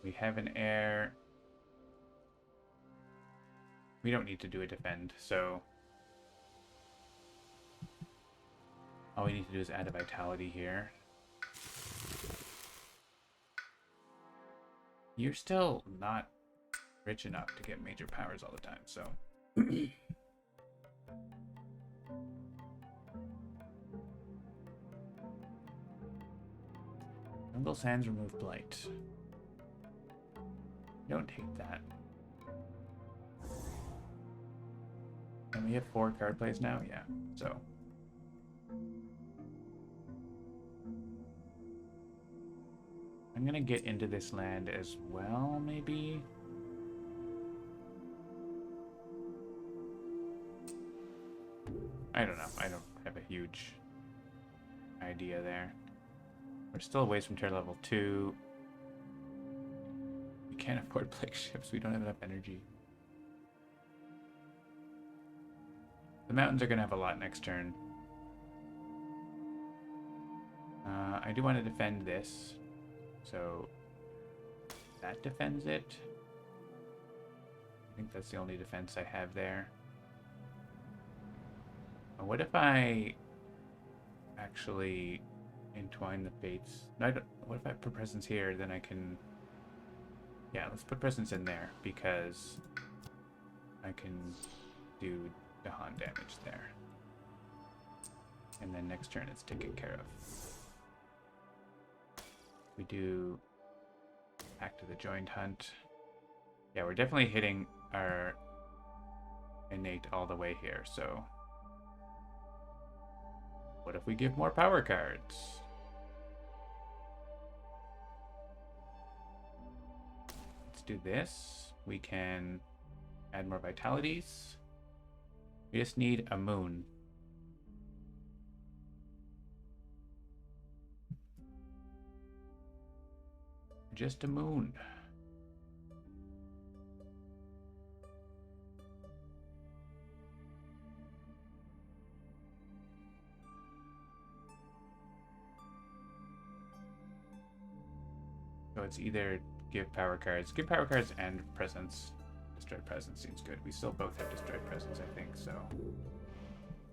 We have an air. We don't need to do a defend, so all we need to do is add a vitality here. You're still not rich enough to get major powers all the time, so Jungle Sands remove blight. Don't hate that. And we have 4 card plays now? Yeah, so. I'm gonna get into this land as well, maybe? I don't know. I don't have a huge idea there. We're still a ways from tier level 2. We can't afford plague ships. We don't have enough energy. The mountains are going to have a lot next turn. I do want to defend this. So that defends it. I think that's the only defense I have there. What if I actually entwine the fates? No, what if I put presence here? Then I can... Yeah, let's put presence in there because I can do Dahan damage there. And then next turn it's taken care of. We do back to the joint hunt. Yeah, we're definitely hitting our innate all the way here, so what if we give more power cards? Let's do this. We can add more vitalities. We just need a moon. Just a moon. So it's either give power cards and presence. Destroyed presence seems good. We still both have destroyed presence, I think, so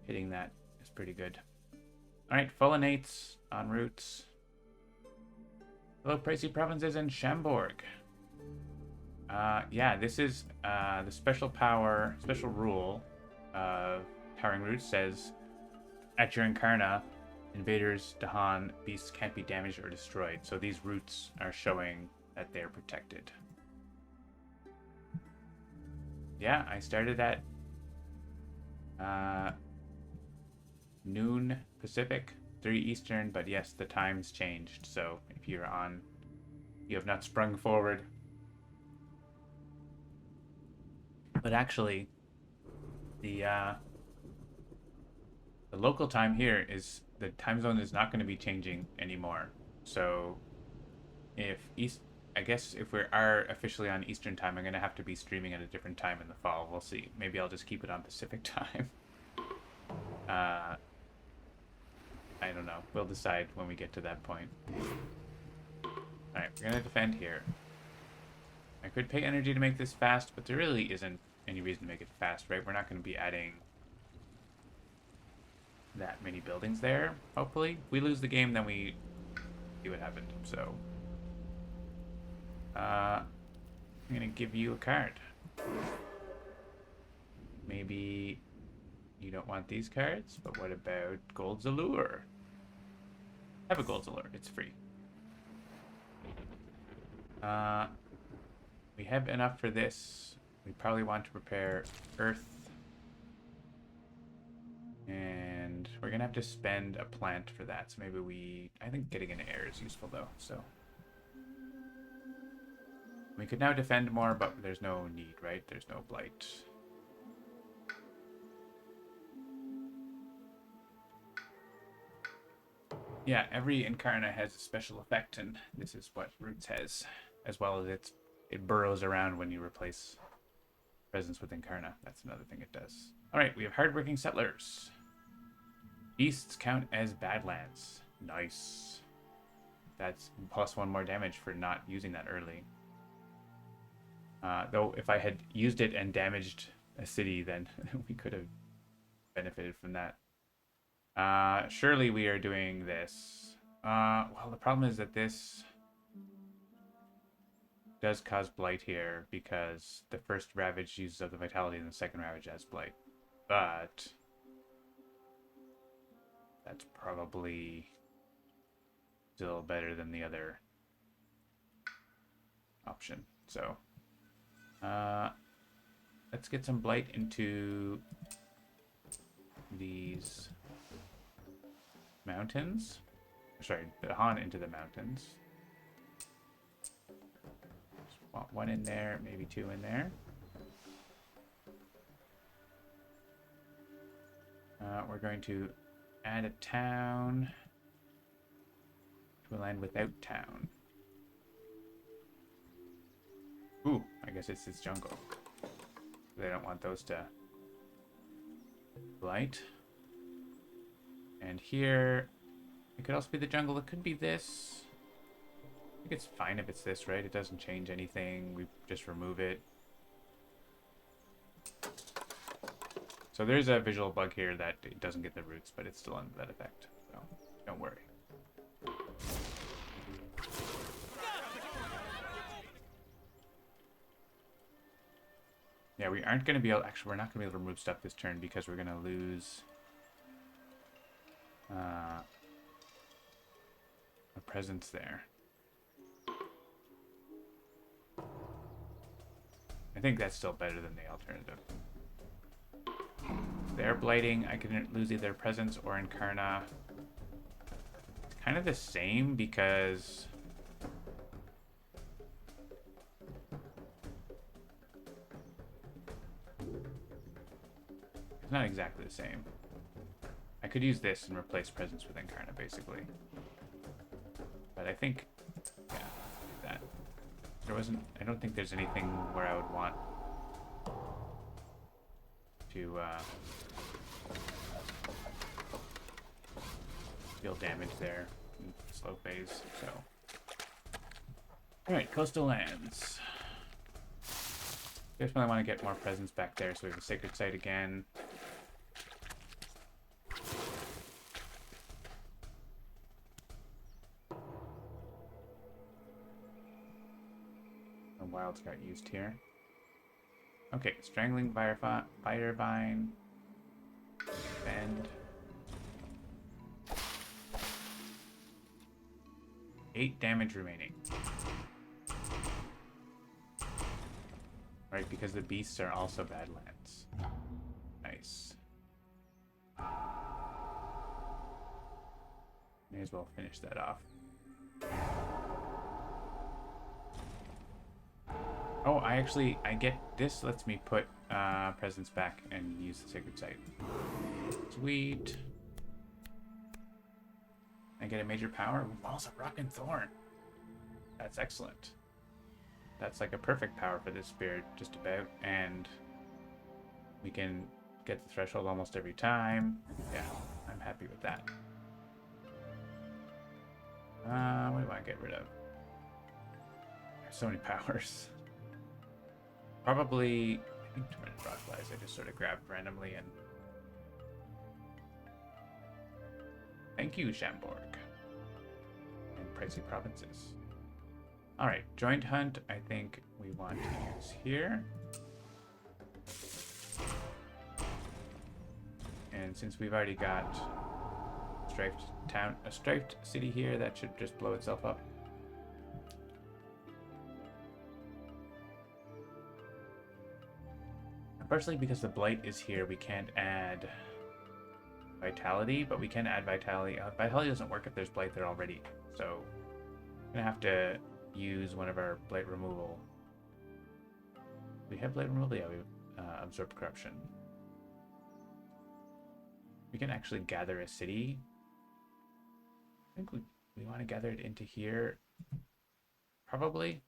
hitting that is pretty good. Alright, full innates on routes. Hello, Pricey Provinces in Shamborg. Yeah, this is the special rule of Towering Roots says at your Incarna, invaders, Dahan, beasts can't be damaged or destroyed. So these roots are showing that they're protected. Yeah, I started at noon Pacific, 3 Eastern, but yes, the time's changed. So if you have not sprung forward. But actually, the local time here is, the time zone is not going to be changing anymore. So I guess if we are officially on Eastern time, I'm going to have to be streaming at a different time in the fall. We'll see. Maybe I'll just keep it on Pacific time. We'll decide when we get to that point. Alright, we're gonna defend here. I could pay energy to make this fast, but there really isn't any reason to make it fast, right? We're not going to be adding that many buildings there, hopefully. If we lose the game, then we see what happened. So, I'm going to give you a card. Maybe you don't want these cards, but what about Gold's Allure? Have a Gold's Allure. It's free. We have enough for this. We probably want to prepare Earth. And we're going to have to spend a plant for that. So maybe I think getting an air is useful though. So we could now defend more, but there's no need, right? There's no blight. Yeah, every Incarna has a special effect, and this is what Roots has, as well as it burrows around when you replace presence with Incarna. That's another thing it does. Alright, we have hardworking settlers. Beasts count as badlands. Nice. That's plus 1 more damage for not using that early. Though if I had used it and damaged a city, then we could have benefited from that. Surely we are doing this. Well, the problem is that this does cause blight here because the first ravage uses up the vitality and the second ravage has blight. But that's probably still better than the other option. So let's get some blight into these mountains. Sorry, the Han into the mountains. Just want 1 in there, maybe 2 in there. We're going to add a town to a land without town. Ooh, I guess it's this jungle. They don't want those to blight. And here, it could also be the jungle. It could be this. I think it's fine if it's this, right? It doesn't change anything. We just remove it. So there's a visual bug here that it doesn't get the roots, but it's still under that effect. So don't worry. Yeah, we aren't going to be able... Actually, we're not going to be able to remove stuff this turn because we're going to lose a presence there. I think that's still better than the alternative. They're blighting. I can lose either presence or Incarna. It's kind of the same because... It's not exactly the same. I could use this and replace presence with Incarna, basically. But I think... Yeah, do that. There wasn't... I don't think there's anything where I would want to deal damage there in slow phase, so. Alright, coastal lands. Definitely want to get more presence back there, so we have a sacred site again. The wilds got used here. Okay, strangling fire vine. Bend. 8 damage remaining. Right, because the beasts are also badlands. Nice. May as well finish that off. Oh, I get this lets me put presence back and use the sacred site. Sweet. I get a major power. Walls of Rock and Thorn. That's excellent. That's like a perfect power for this spirit, just about. And we can get the threshold almost every time. Yeah, I'm happy with that. get rid of? There's so many powers. Probably, I think tormented rockflies I just sort of grabbed randomly and... Thank you, Shamborg. And pricey provinces. Alright, joint hunt, I think we want to use here. And since we've already got a striped city here, that should just blow itself up. Unfortunately, because the blight is here, we can't add vitality, but we can add vitality. Vitality doesn't work if there's blight there already, so I'm gonna have to use one of our blight removal. We have blight removal? Yeah, we absorb corruption. We can actually gather a city. I think we want to gather it into here. Probably.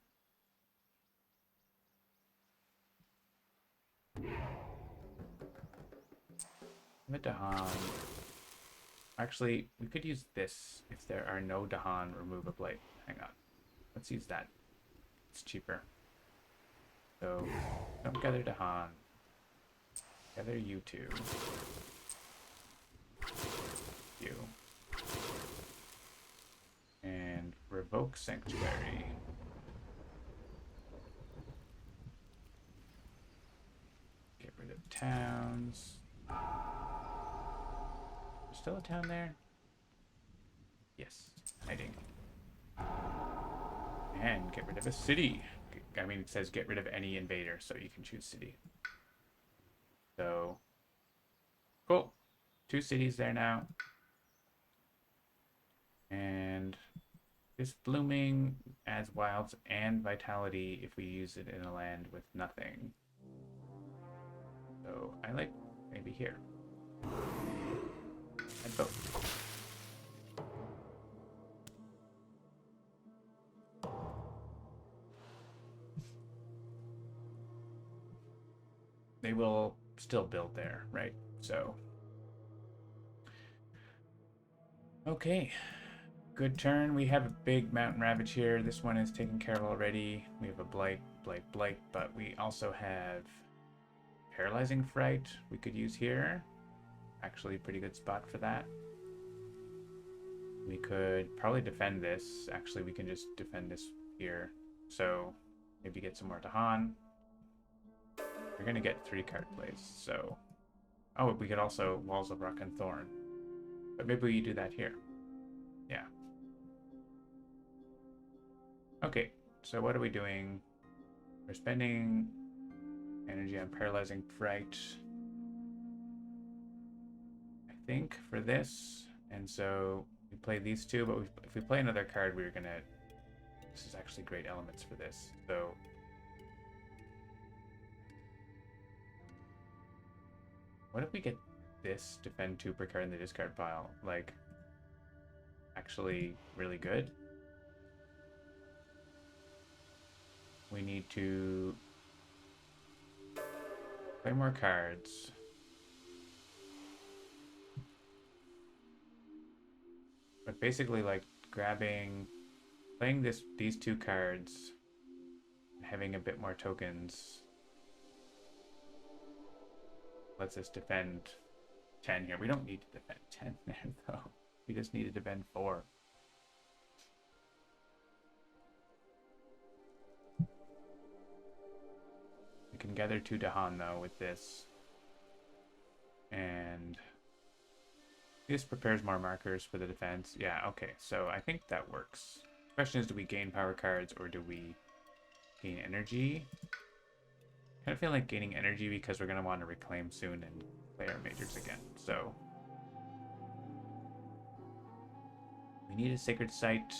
Dahan. Actually, we could use this if there are no Dahan. Remove a blight. Hang on. Let's use that. It's cheaper. So, don't gather Dahan. Gather you two. You. And revoke Sanctuary. Get rid of towns. There's still a town there? Yes, hiding. And get rid of a city. I mean, it says get rid of any invader, so you can choose city. So, cool. 2 cities there now. And this blooming adds wilds and vitality if we use it in a land with nothing. So I like maybe here. And both. They will still build there, right? So. Okay. Good turn. We have a big mountain ravage here. This one is taken care of already. We have a blight, but we also have paralyzing fright we could use here. Actually, pretty good spot for that. We could probably defend this. Actually, we can just defend this here. So maybe get some more Dahan. We're gonna get 3 card plays. So, oh, we could also Walls of Rock and Thorn. But maybe we do that here. Yeah. Okay, so what are we doing? We're spending energy on paralyzing fright, I think, for this. And so we play these 2, but if we play another card, we're gonna... This is actually great elements for this. So what if we get this defend 2 per card in the discard pile? Like, actually really good. We need to play more cards. But basically, like, playing these 2 cards, and having a bit more tokens lets us defend 10 here. We don't need to defend 10 there, though. We just need to defend 4. We can gather 2 Dahan, though, with this. And this prepares more markers for the defense. Yeah, okay, so I think that works. The question is, do we gain power cards or do we gain energy? I kind of feel like gaining energy because we're going to want to reclaim soon and play our majors again. So we need a sacred site.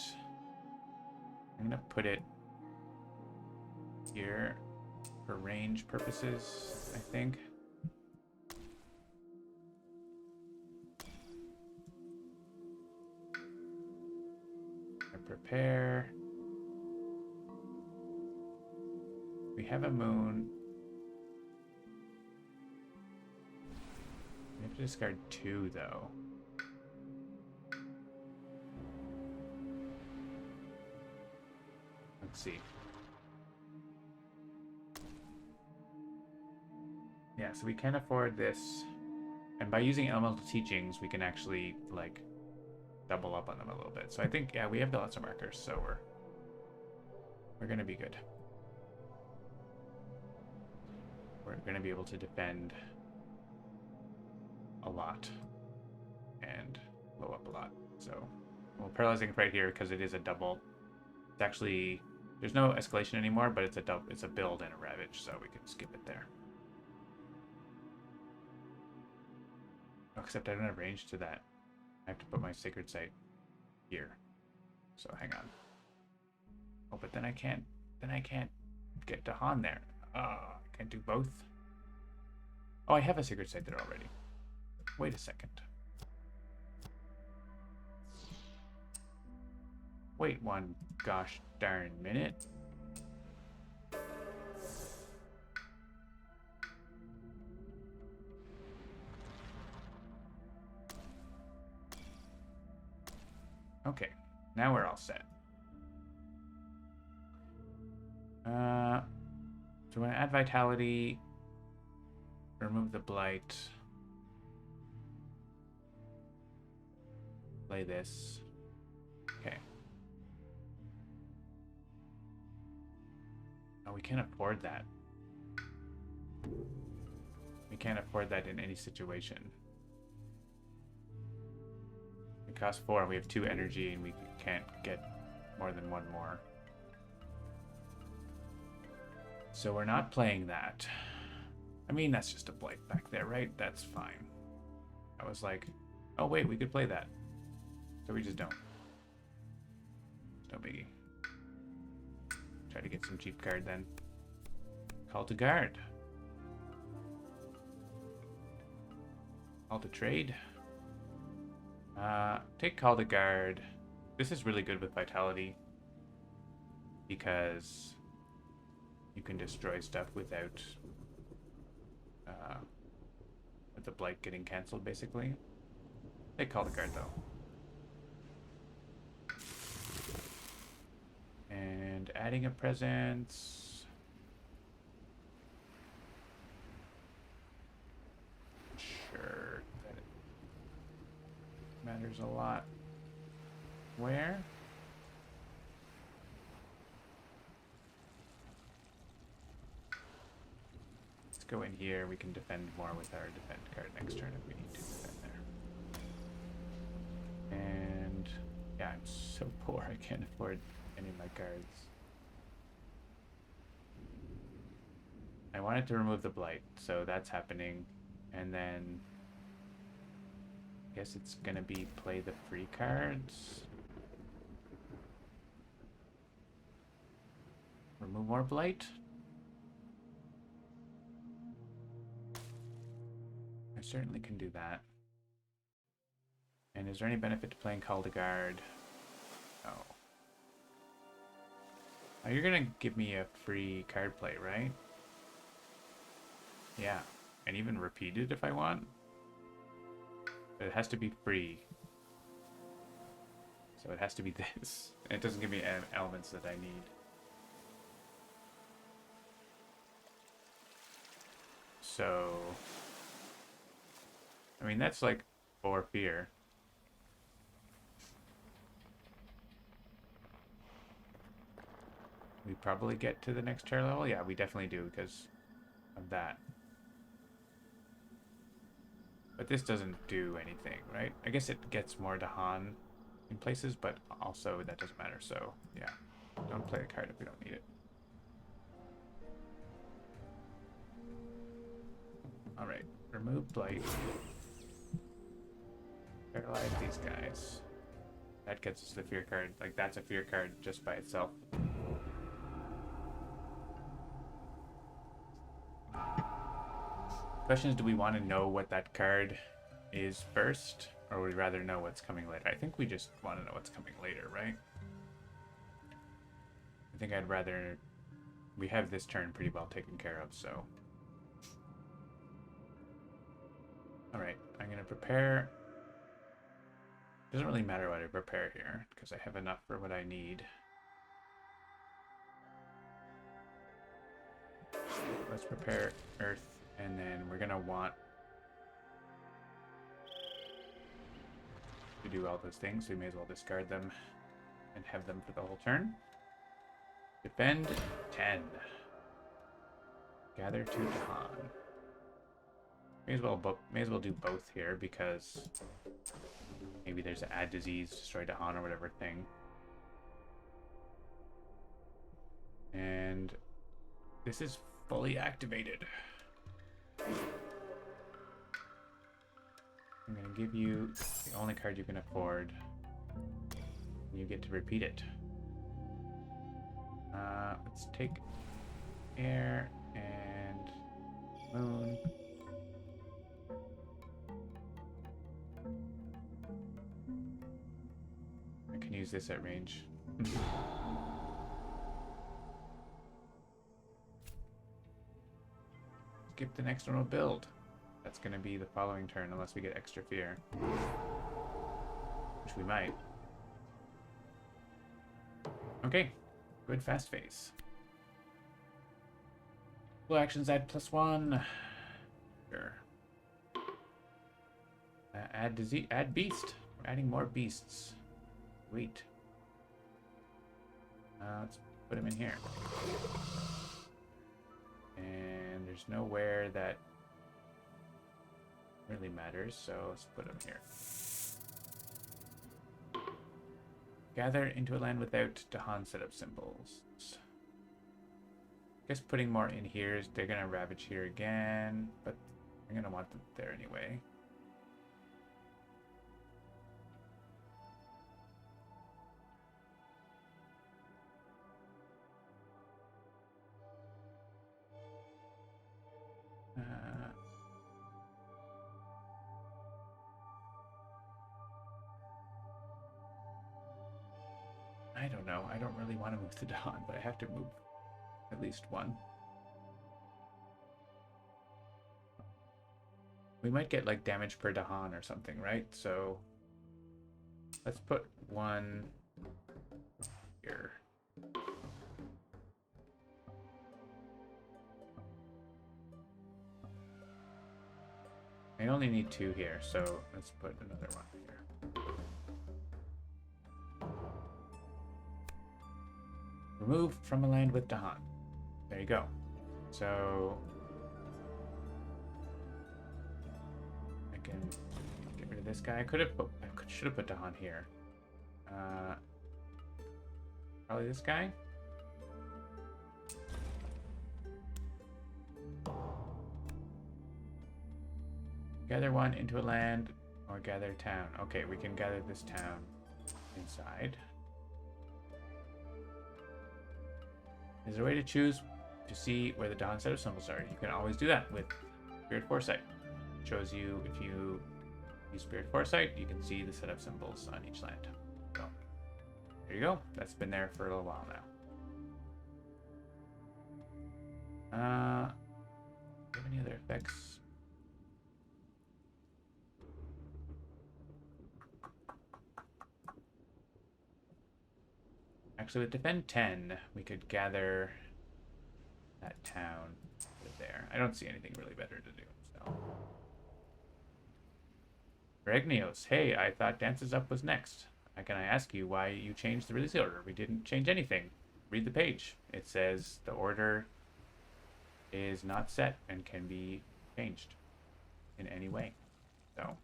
I'm going to put it here for range purposes, I think. Prepare. We have a moon. We have to discard 2, though. Let's see. Yeah, so we can afford this. And by using elemental teachings, we can actually, like, double up on them a little bit. So I think, yeah, we have the lots of markers, so we're going to be good. We're going to be able to defend a lot and blow up a lot. So, well, paralyzing right here because it is a double. It's actually, there's no escalation anymore, but it's a double. It's a build and a ravage, so we can skip it there. Oh, except I don't have range to that. I have to put my sacred site here. So hang on. Oh, but then I can't. Then I can't get to Han there. I can't do both. Oh, I have a sacred site there already. Wait a second. Wait one gosh darn minute. Okay, now we're all set. So when I add vitality, remove the blight, play this. Okay. Oh, we can't afford that. We can't afford that in any situation. It costs 4, and we have 2 energy, and we can't get more than 1 more. So we're not playing that. I mean, that's just a blight back there, right? That's fine. I was like, oh wait, we could play that. So we just don't. No biggie. Try to get some cheap card then. Call to guard. Call to trade. Take call to guard. This is really good with vitality because you can destroy stuff without with the blight getting cancelled, basically. Take call to guard though. And adding a presence. Sure, that matters a lot. Where? Let's go in here. We can defend more with our defend card next turn if we need to defend there. And yeah, I'm so poor I can't afford any of my cards. I wanted to remove the blight, so that's happening. And then I guess it's gonna be play the free cards. Remove more blight. I certainly can do that. And is there any benefit to playing Call to Guard? No. Oh, you're gonna give me a free card play, right? Yeah, and even repeat it if I want. But it has to be free. So it has to be this. And it doesn't give me elements that I need. So, I mean, that's like 4 fear. We probably get to the next tier level? Yeah, we definitely do because of that. But this doesn't do anything, right? I guess it gets more to Han in places, but also that doesn't matter. So, yeah. Don't play the card if we don't need it. Alright. Remove Blight. Paralyze these guys. That gets us the fear card. Like, that's a fear card just by itself. Question is, do we want to know what that card is first? Or would we rather know what's coming later? I think we just want to know what's coming later, right? I think I'd rather... We have this turn pretty well taken care of, so... Alright, I'm going to prepare... Doesn't really matter what I prepare here, because I have enough for what I need. let's prepare Earth, and then we're gonna want to do all those things. We may as well discard them and have them for the whole turn. Defend 10. Gather to Dahan. May as well do both here because maybe there's an add disease, destroy Dahan or whatever thing. And this is fully activated. I'm gonna give you the only card you can afford. You get to repeat it. Let's take air and moon. I can use this at range. Skip the next normal build. That's going to be the following turn unless we get extra fear. Which we might. Okay. Good fast phase. Full actions add +1. Sure. Add beast. We're adding more beasts. Sweet. Let's put him in here. And there's nowhere that really matters, so let's put him here. Gather into a land without Dahan setup symbols. I guess putting more in here is they're gonna ravage here again, but I'm gonna want them there anyway. I don't know. I don't really want to move to Dawn, but I have to move at least one. We might get like damage per Dahan or something, right? So let's put one here. I only need 2 here, so let's put another one here. Remove from a land with Dahan. There you go. So I can get rid of this guy. I should have put Dahan here. Probably this guy. Gather one into a land or gather a town. Okay, we can gather this town inside. Is there a way to choose to see where the Dawn set of symbols are? You can always do that with Spirit Foresight. It shows you if you use Spirit Foresight, you can see the set of symbols on each land. So there you go. That's been there for a little while now. Do you have any other effects? Actually, with Defend 10, we could gather that town there. I don't see anything really better to do, so. Regnios, hey, I thought Dances Up was next. Can I ask you why you changed the release order? We didn't change anything. Read the page. It says the order is not set and can be changed in any way. So,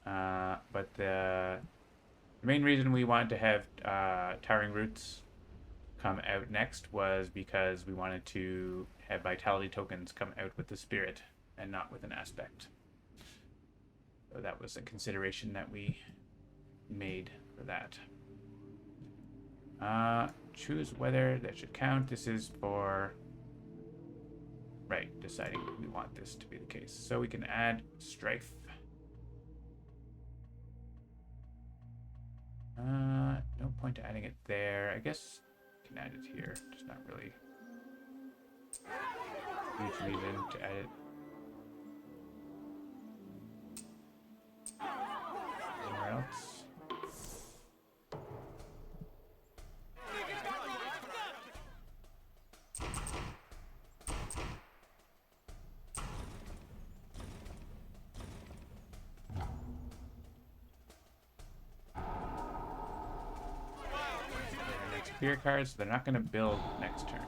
but the main reason we wanted to have Towering Roots come out next was because we wanted to have vitality tokens come out with the spirit and not with an aspect. So that was a consideration that we made for that. Choose whether that should count. This is for, right, deciding we want this to be the case. So we can add Strife. No point to adding it there. I guess we can add it here. Just not really huge reason to add it. Somewhere else. fear cards, so they're not going to build next turn.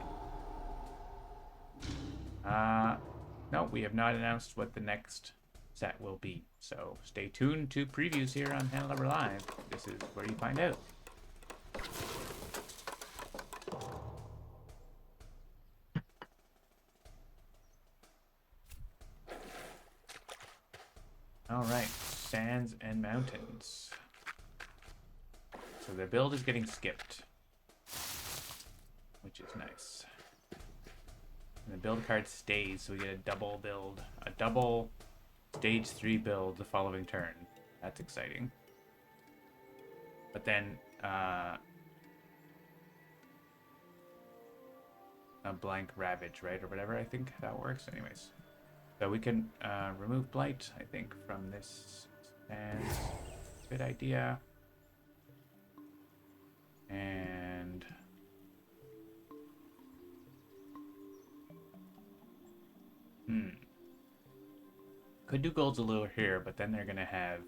No, we have not announced what the next set will be. So stay tuned to previews here on Handelabra Live. This is where you find out. All right, sands and mountains. So the build is getting skipped, which is nice. And the build card stays, so we get a double build, a double stage 3 build the following turn. That's exciting. But then a blank ravage, right, or whatever. I think that works. Anyways, so we can remove blight, I think, from this, and good idea. And could do Gold's Allure here, but then they're gonna have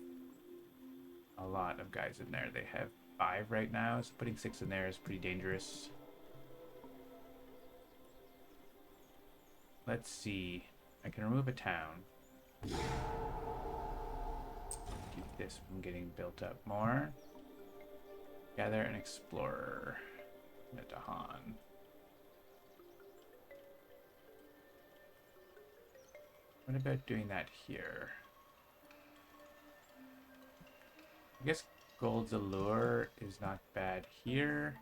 a lot of guys in there. They have 5 right now, so putting 6 in there is pretty dangerous. Let's see. I can remove a town. Keep this from getting built up more. Gather an explorer. Netahan. What about doing that here? I guess Gold's Allure is not bad here.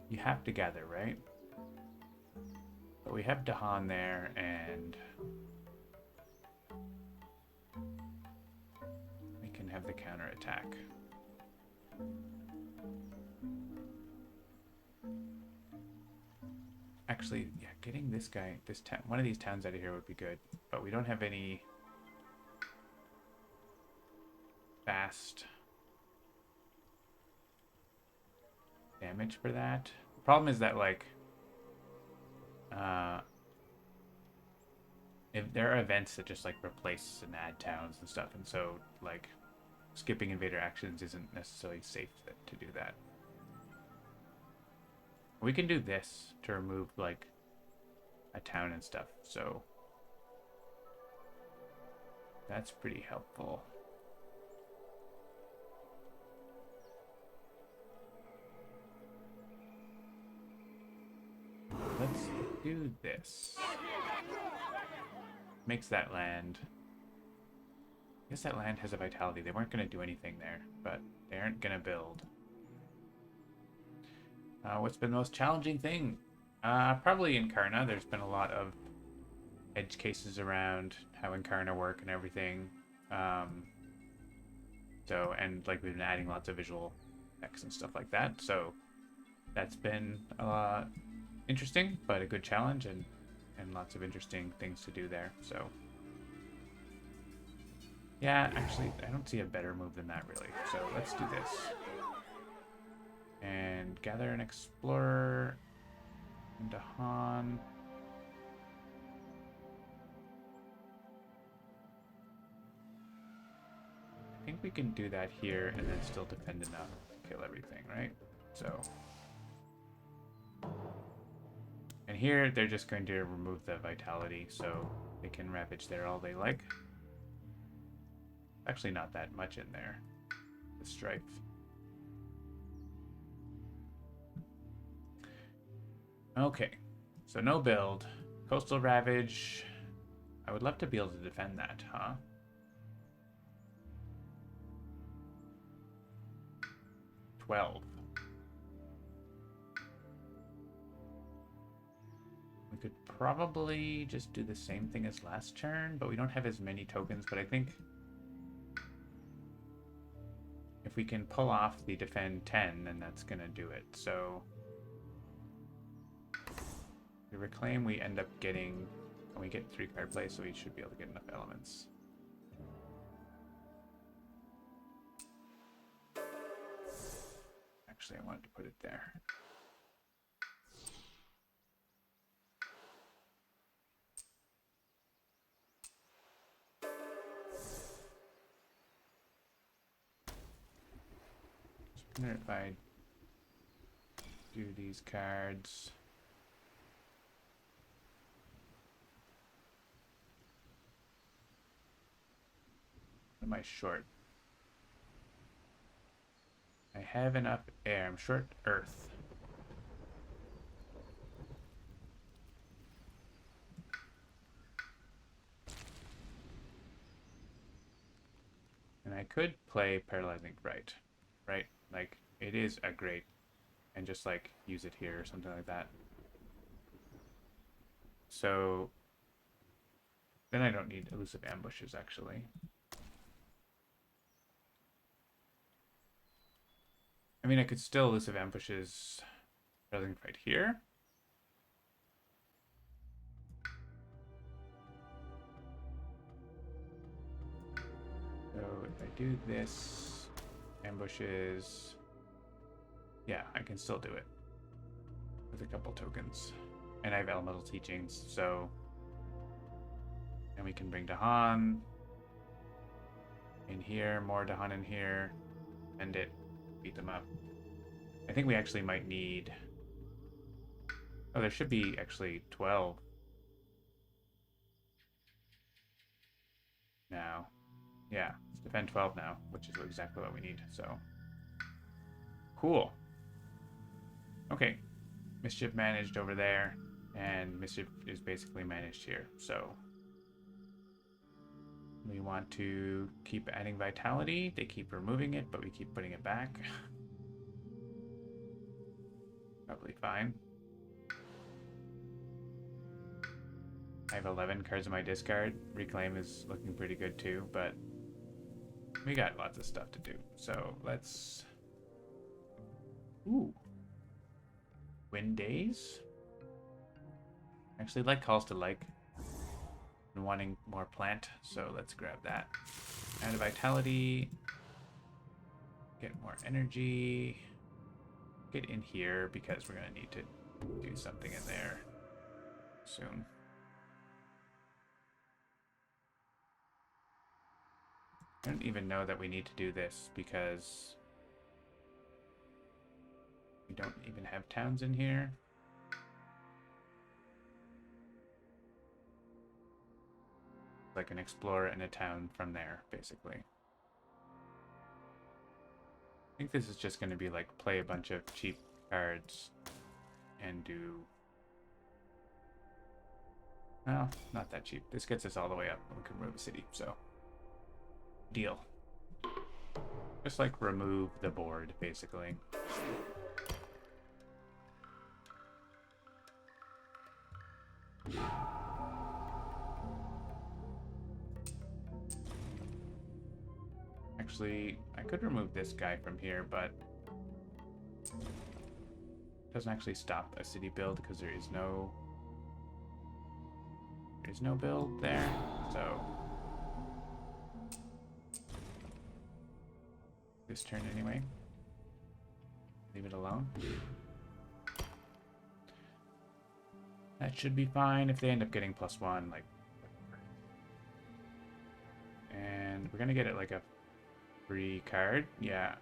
You have to gather, right? But we have Dahan there, and we can have the counterattack. Actually, yeah, getting this guy, one of these towns out of here would be good. But we don't have any fast damage for that. The problem is that, like, if there are events that just like replace and add towns and stuff, and so like skipping invader actions isn't necessarily safe to do that. We can do this to remove like a town and stuff, so that's pretty helpful. Let's do this. Makes that land. I guess that land has a vitality. They weren't going to do anything there, but they aren't going to build. What's been the most challenging thing? Probably Incarna. There's been a lot of edge cases around how Incarna work and everything. And like we've been adding lots of visual effects and stuff like that. So that's been interesting, but a good challenge, and lots of interesting things to do there. So yeah, actually, I don't see a better move than that, really. So let's do this. And gather an explorer into Han. I think we can do that here and then still defend enough to kill everything, right? So... And here, they're just going to remove the vitality, so they can ravage there all they like. Actually, not that much in there. The strife. Okay, so no build. Coastal Ravage. I would love to be able to defend that, huh? $12. We could probably just do the same thing as last turn, but we don't have as many tokens. But I think if we can pull off the defend 10, then that's going to do it. So we reclaim, we end up getting, and we get 3-card play, so we should be able to get enough elements. Actually, I wanted to put it there. If I do these cards. What am I short? I have enough air. I'm short earth. And I could play Paralyzing Fright, right? Like, it is a great, and just like use it here or something like that. So then I don't need Elusive Ambushes, actually. I mean, I could still Elusive Ambushes Paralyzing Fright here. So if I do this, ambushes, yeah, I can still do it with a couple tokens. And I have Elemental Teachings, so... And we can bring Dahan in here, more Dahan in here, end it, beat them up. I think we actually might need... Oh, there should be actually 12 now. Yeah, let's defend 12 now, which is exactly what we need, so... Cool. Okay. Mischief managed over there, and Mischief is basically managed here, so... We want to keep adding Vitality. They keep removing it, but we keep putting it back. Probably fine. I have 11 cards in my discard. Reclaim is looking pretty good too, but we got lots of stuff to do. So let's... Ooh. Wind Days? Actually, like calls to like. And wanting more plant, so let's grab that. Add a Vitality. Get more energy. Get in here because we're going to need to do something in there soon. I don't even know that we need to do this because we don't even have towns in here. Like an explorer and a town from there, basically. I think this is just going to be like play a bunch of cheap cards and do... Well, not that cheap. This gets us all the way up and we can remove a city, so... Deal. Just like remove the board, basically. Actually, I could remove this guy from here, but it doesn't actually stop a city build because there is no build there, so this turn anyway. Leave it alone. That should be fine if they end up getting +1, like. And we're gonna get it like a free card, yeah.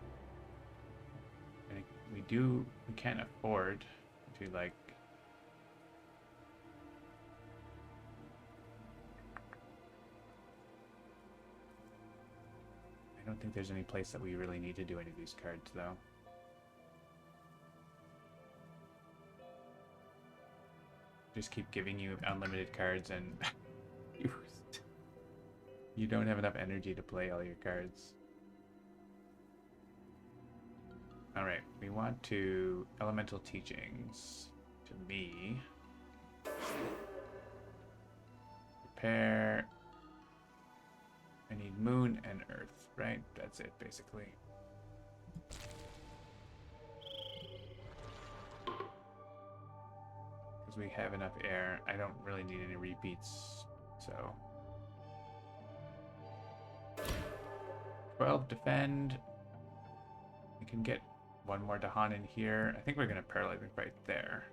And we can't afford to like. I don't think there's any place that we really need to do any of these cards, though. Just keep giving you unlimited cards and you don't have enough energy to play all your cards. Alright, we want to Elemental Teachings to me. Repair. I need Moon and Earth, right? That's it, basically. Because we have enough air. I don't really need any repeats, so... 12 defend. We can get one more Dahan in here. I think we're going to paralyze it right there.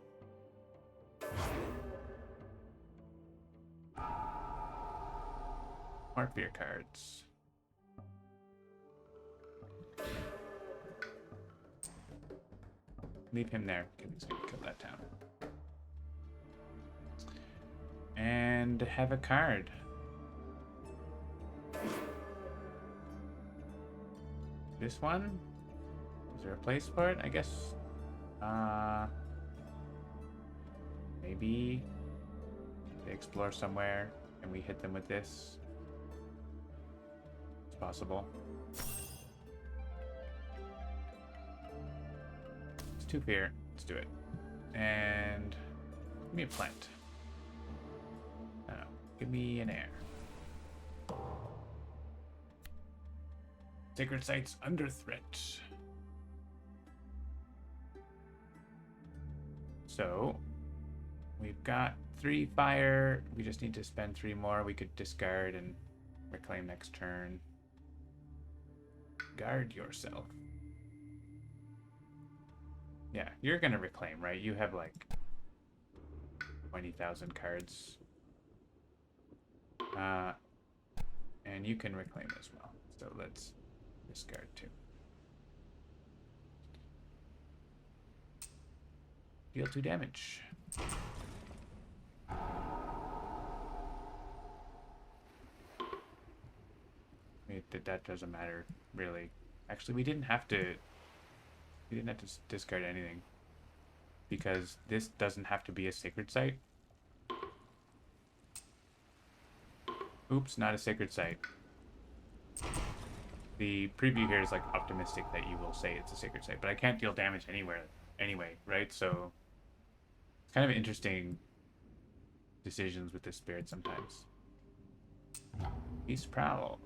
More fear cards. Leave him there, because he's going to kill that town. And have a card. This one? Is there a place for it? I guess. Maybe they explore somewhere and we hit them with this. It's possible. It's 2 fear. Let's do it. And give me a plant. I don't know. Give me an air. Sacred sites under threat. So we've got 3 fire. We just need to spend 3 more. We could discard and reclaim next turn. Guard yourself. Yeah, you're gonna reclaim, right? You have like 20,000 cards. And you can reclaim as well. So let's discard 2. Deal 2 damage. That doesn't matter, really. Actually, we didn't have to discard anything. Because this doesn't have to be a sacred site. Oops, not a sacred site. The preview here is like optimistic that you will say it's a sacred site, but I can't deal damage anyway, right? So it's kind of interesting decisions with the spirit sometimes. Beast Prowl.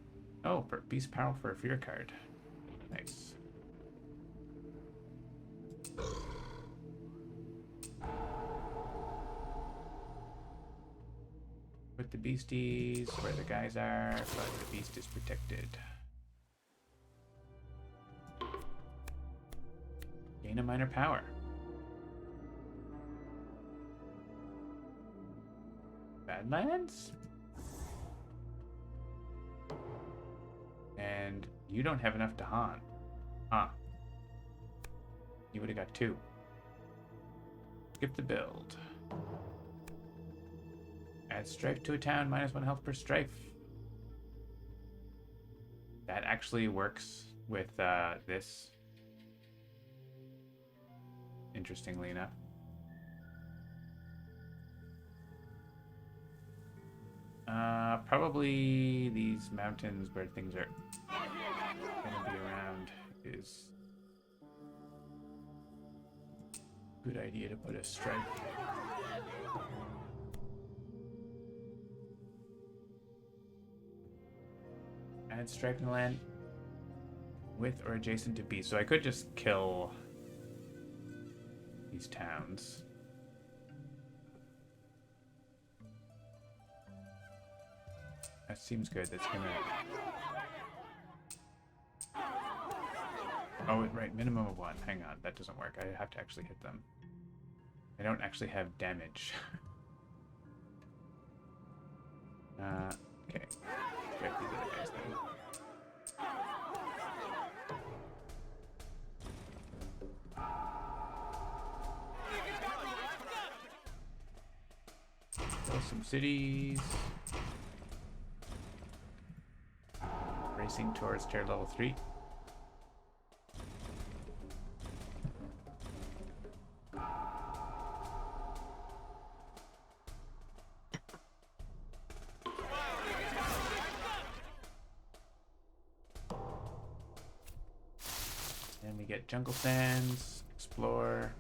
Oh, Beast Prowl for a fear card. Nice. Put the beasties where the guys are, but the beast is protected. Gain a minor power. Badlands? And you don't have enough to haunt. Huh. You would have got 2. Skip the build. Add strife to a town, -1 health per strife. That actually works with this. Interestingly enough. Probably these mountains where things are gonna be around is a good idea to put a stripe. Add stripe in the land with or adjacent to B. So I could just kill these towns. That seems good. That's gonna... Oh, right. Minimum of 1. Hang on. That doesn't work. I have to actually hit them. I don't actually have damage. Okay. Strike these other guys then. Kill some cities. Racing towards tier level 3. And we get jungle sands, explore.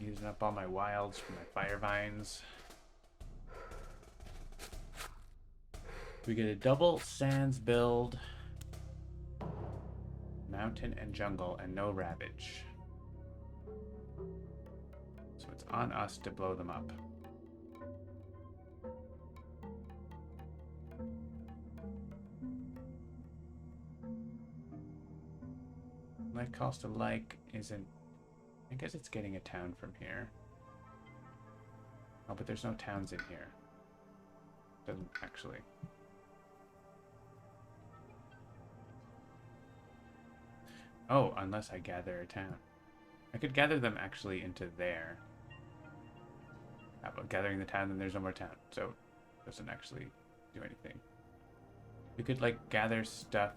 Using up all my wilds for my fire vines. We get a double sands build, mountain and jungle, and no ravage. So it's on us to blow them up. Like cost of like isn't... I guess it's getting a town from here. Oh, but there's no towns in here. Doesn't actually. Oh, unless I gather a town. I could gather them actually into there. How about gathering the town, then there's no more town. So it doesn't actually do anything. We could like gather stuff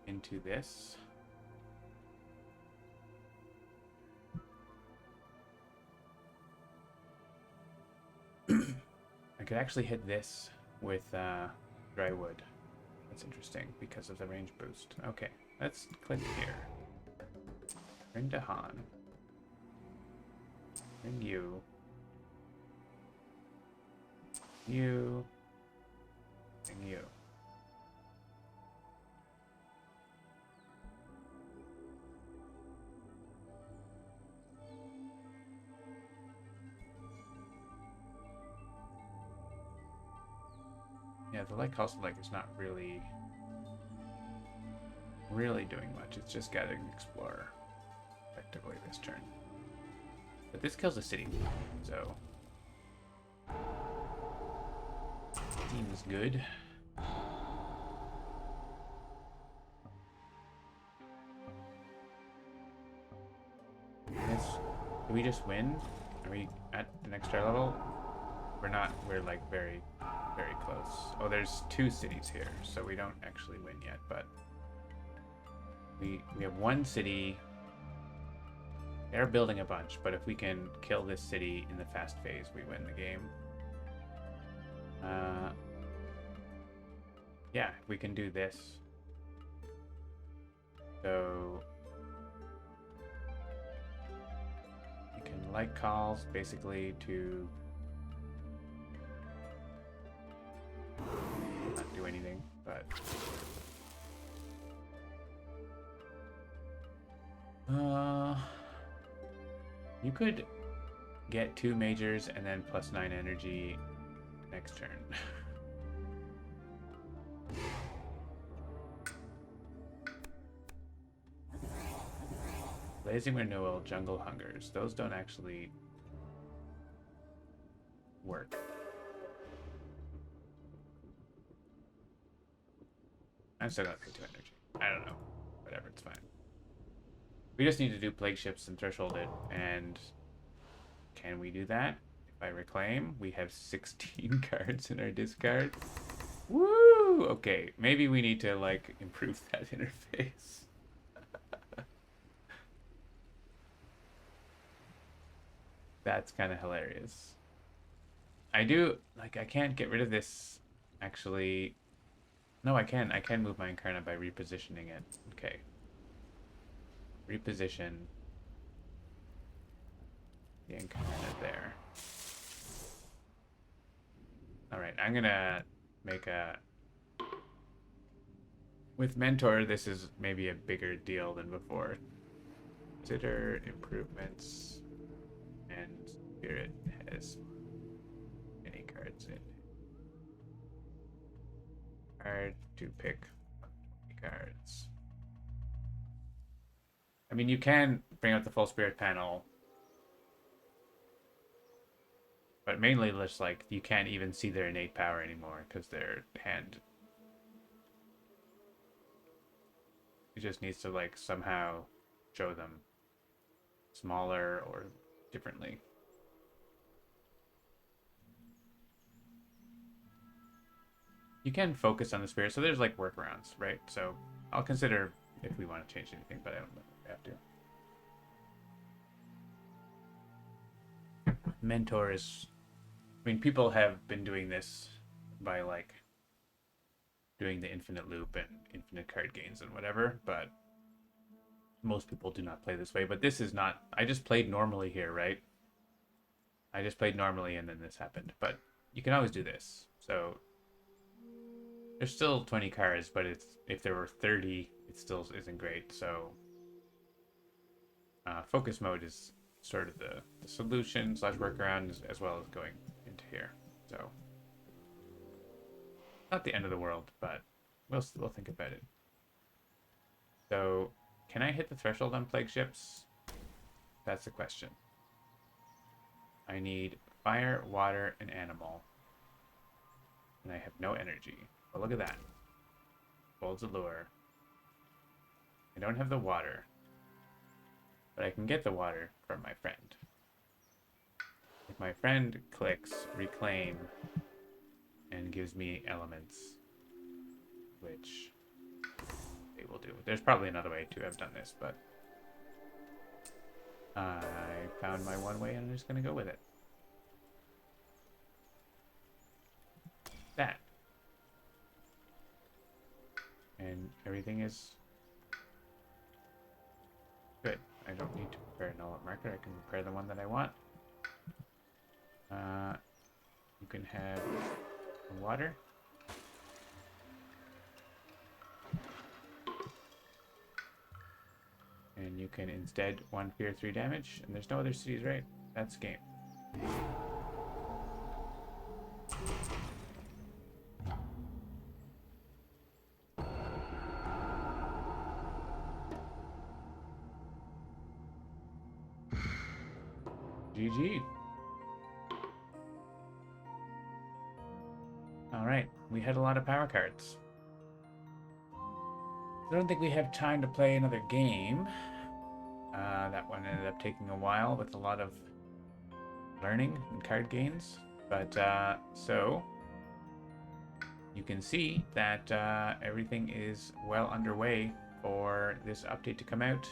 into this. I could actually hit this with dry wood. That's interesting because of the range boost. Okay, let's click here. Bring to Han. Bring you. You. Bring you. Yeah, the Light Castle Lake is not really doing much. It's just gathering the Explorer effectively this turn. But this kills the city, so seems good. Do we just win? Are we at the next tier level? We're not. We're like very, very close. Oh, there's 2 cities here, so we don't actually win yet, but we have 1 city. They're building a bunch, but if we can kill this city in the fast phase, we win the game. Yeah, we can do this. So we can light calls basically to not do anything, but you could get 2 majors and then +9 energy next turn. Blazing Renewal, Jungle Hungers. Those don't actually work. I'm still gonna pay 2 energy. I don't know. Whatever, it's fine. We just need to do Plague Ships and Threshold it, and can we do that? If I reclaim, we have 16 cards in our discard. Woo! Okay, maybe we need to, like, improve that interface. That's kind of hilarious. I can't get rid of this, actually. No, I can. I can move my Incarna by repositioning it. Okay. Reposition the Incarna there. Alright, I'm gonna make a... With Mentor, this is maybe a bigger deal than before. Consider improvements, and Spirit has any cards in. Hard to pick 20 cards. I mean, you can bring out the full Spirit panel, but mainly just like you can't even see their innate power anymore because their hand. It just needs to like somehow show them smaller or differently. You can focus on the spirit, so there's like workarounds, right? So I'll consider if we want to change anything, but I don't know if we have to. Mentor is, I mean, people have been doing this by like doing the infinite loop and infinite card gains and whatever, but most people do not play this way. But this is not, I just played normally here, right? I just played normally and then this happened, but you can always do this. So there's still 20 cards, but it's if there were 30, it still isn't great. So focus mode is sort of the solution / workaround as well as going into here. So not the end of the world, but we'll think about it. So can I hit the threshold on Plague Ships? That's the question. I need fire, water, and animal. And I have no energy. Well, look at that. Bold's Allure. I don't have the water, but I can get the water from my friend. If my friend clicks reclaim and gives me elements, which they will do. There's probably another way to have done this, but I found my one way and I'm just going to go with it. That. And everything is good. I don't need to prepare a null marker. I can prepare the one that I want. You can have water. And you can instead 1 fear 3 damage. And there's no other cities, right? That's game. GG. Alright, we had a lot of power cards. I don't think we have time to play another game. That one ended up taking a while with a lot of learning and card gains. But, so, you can see that everything is well underway for this update to come out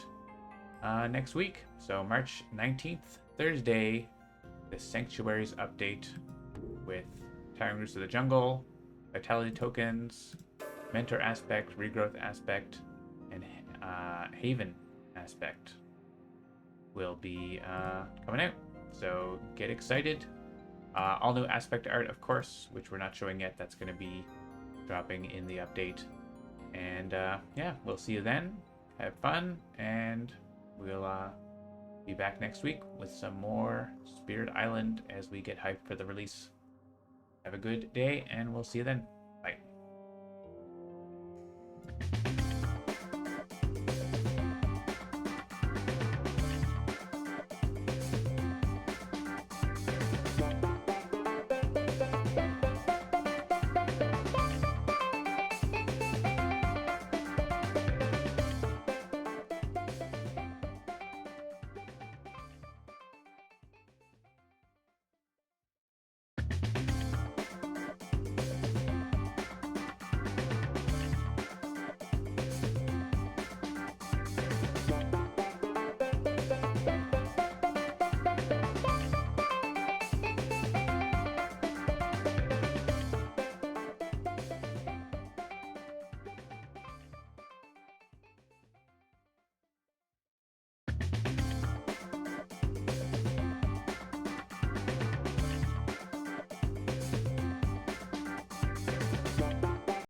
next week. So March 19th, Thursday, the Sanctuaries update with Towering Roots of the Jungle, Vitality Tokens, Mentor Aspect, Regrowth Aspect, and Haven Aspect will be coming out. So get excited. All new aspect art, of course, which we're not showing yet. That's going to be dropping in the update. And yeah, we'll see you then. Have fun, and we'll be back next week with some more Spirit Island as we get hyped for the release. Have a good day, and we'll see you then.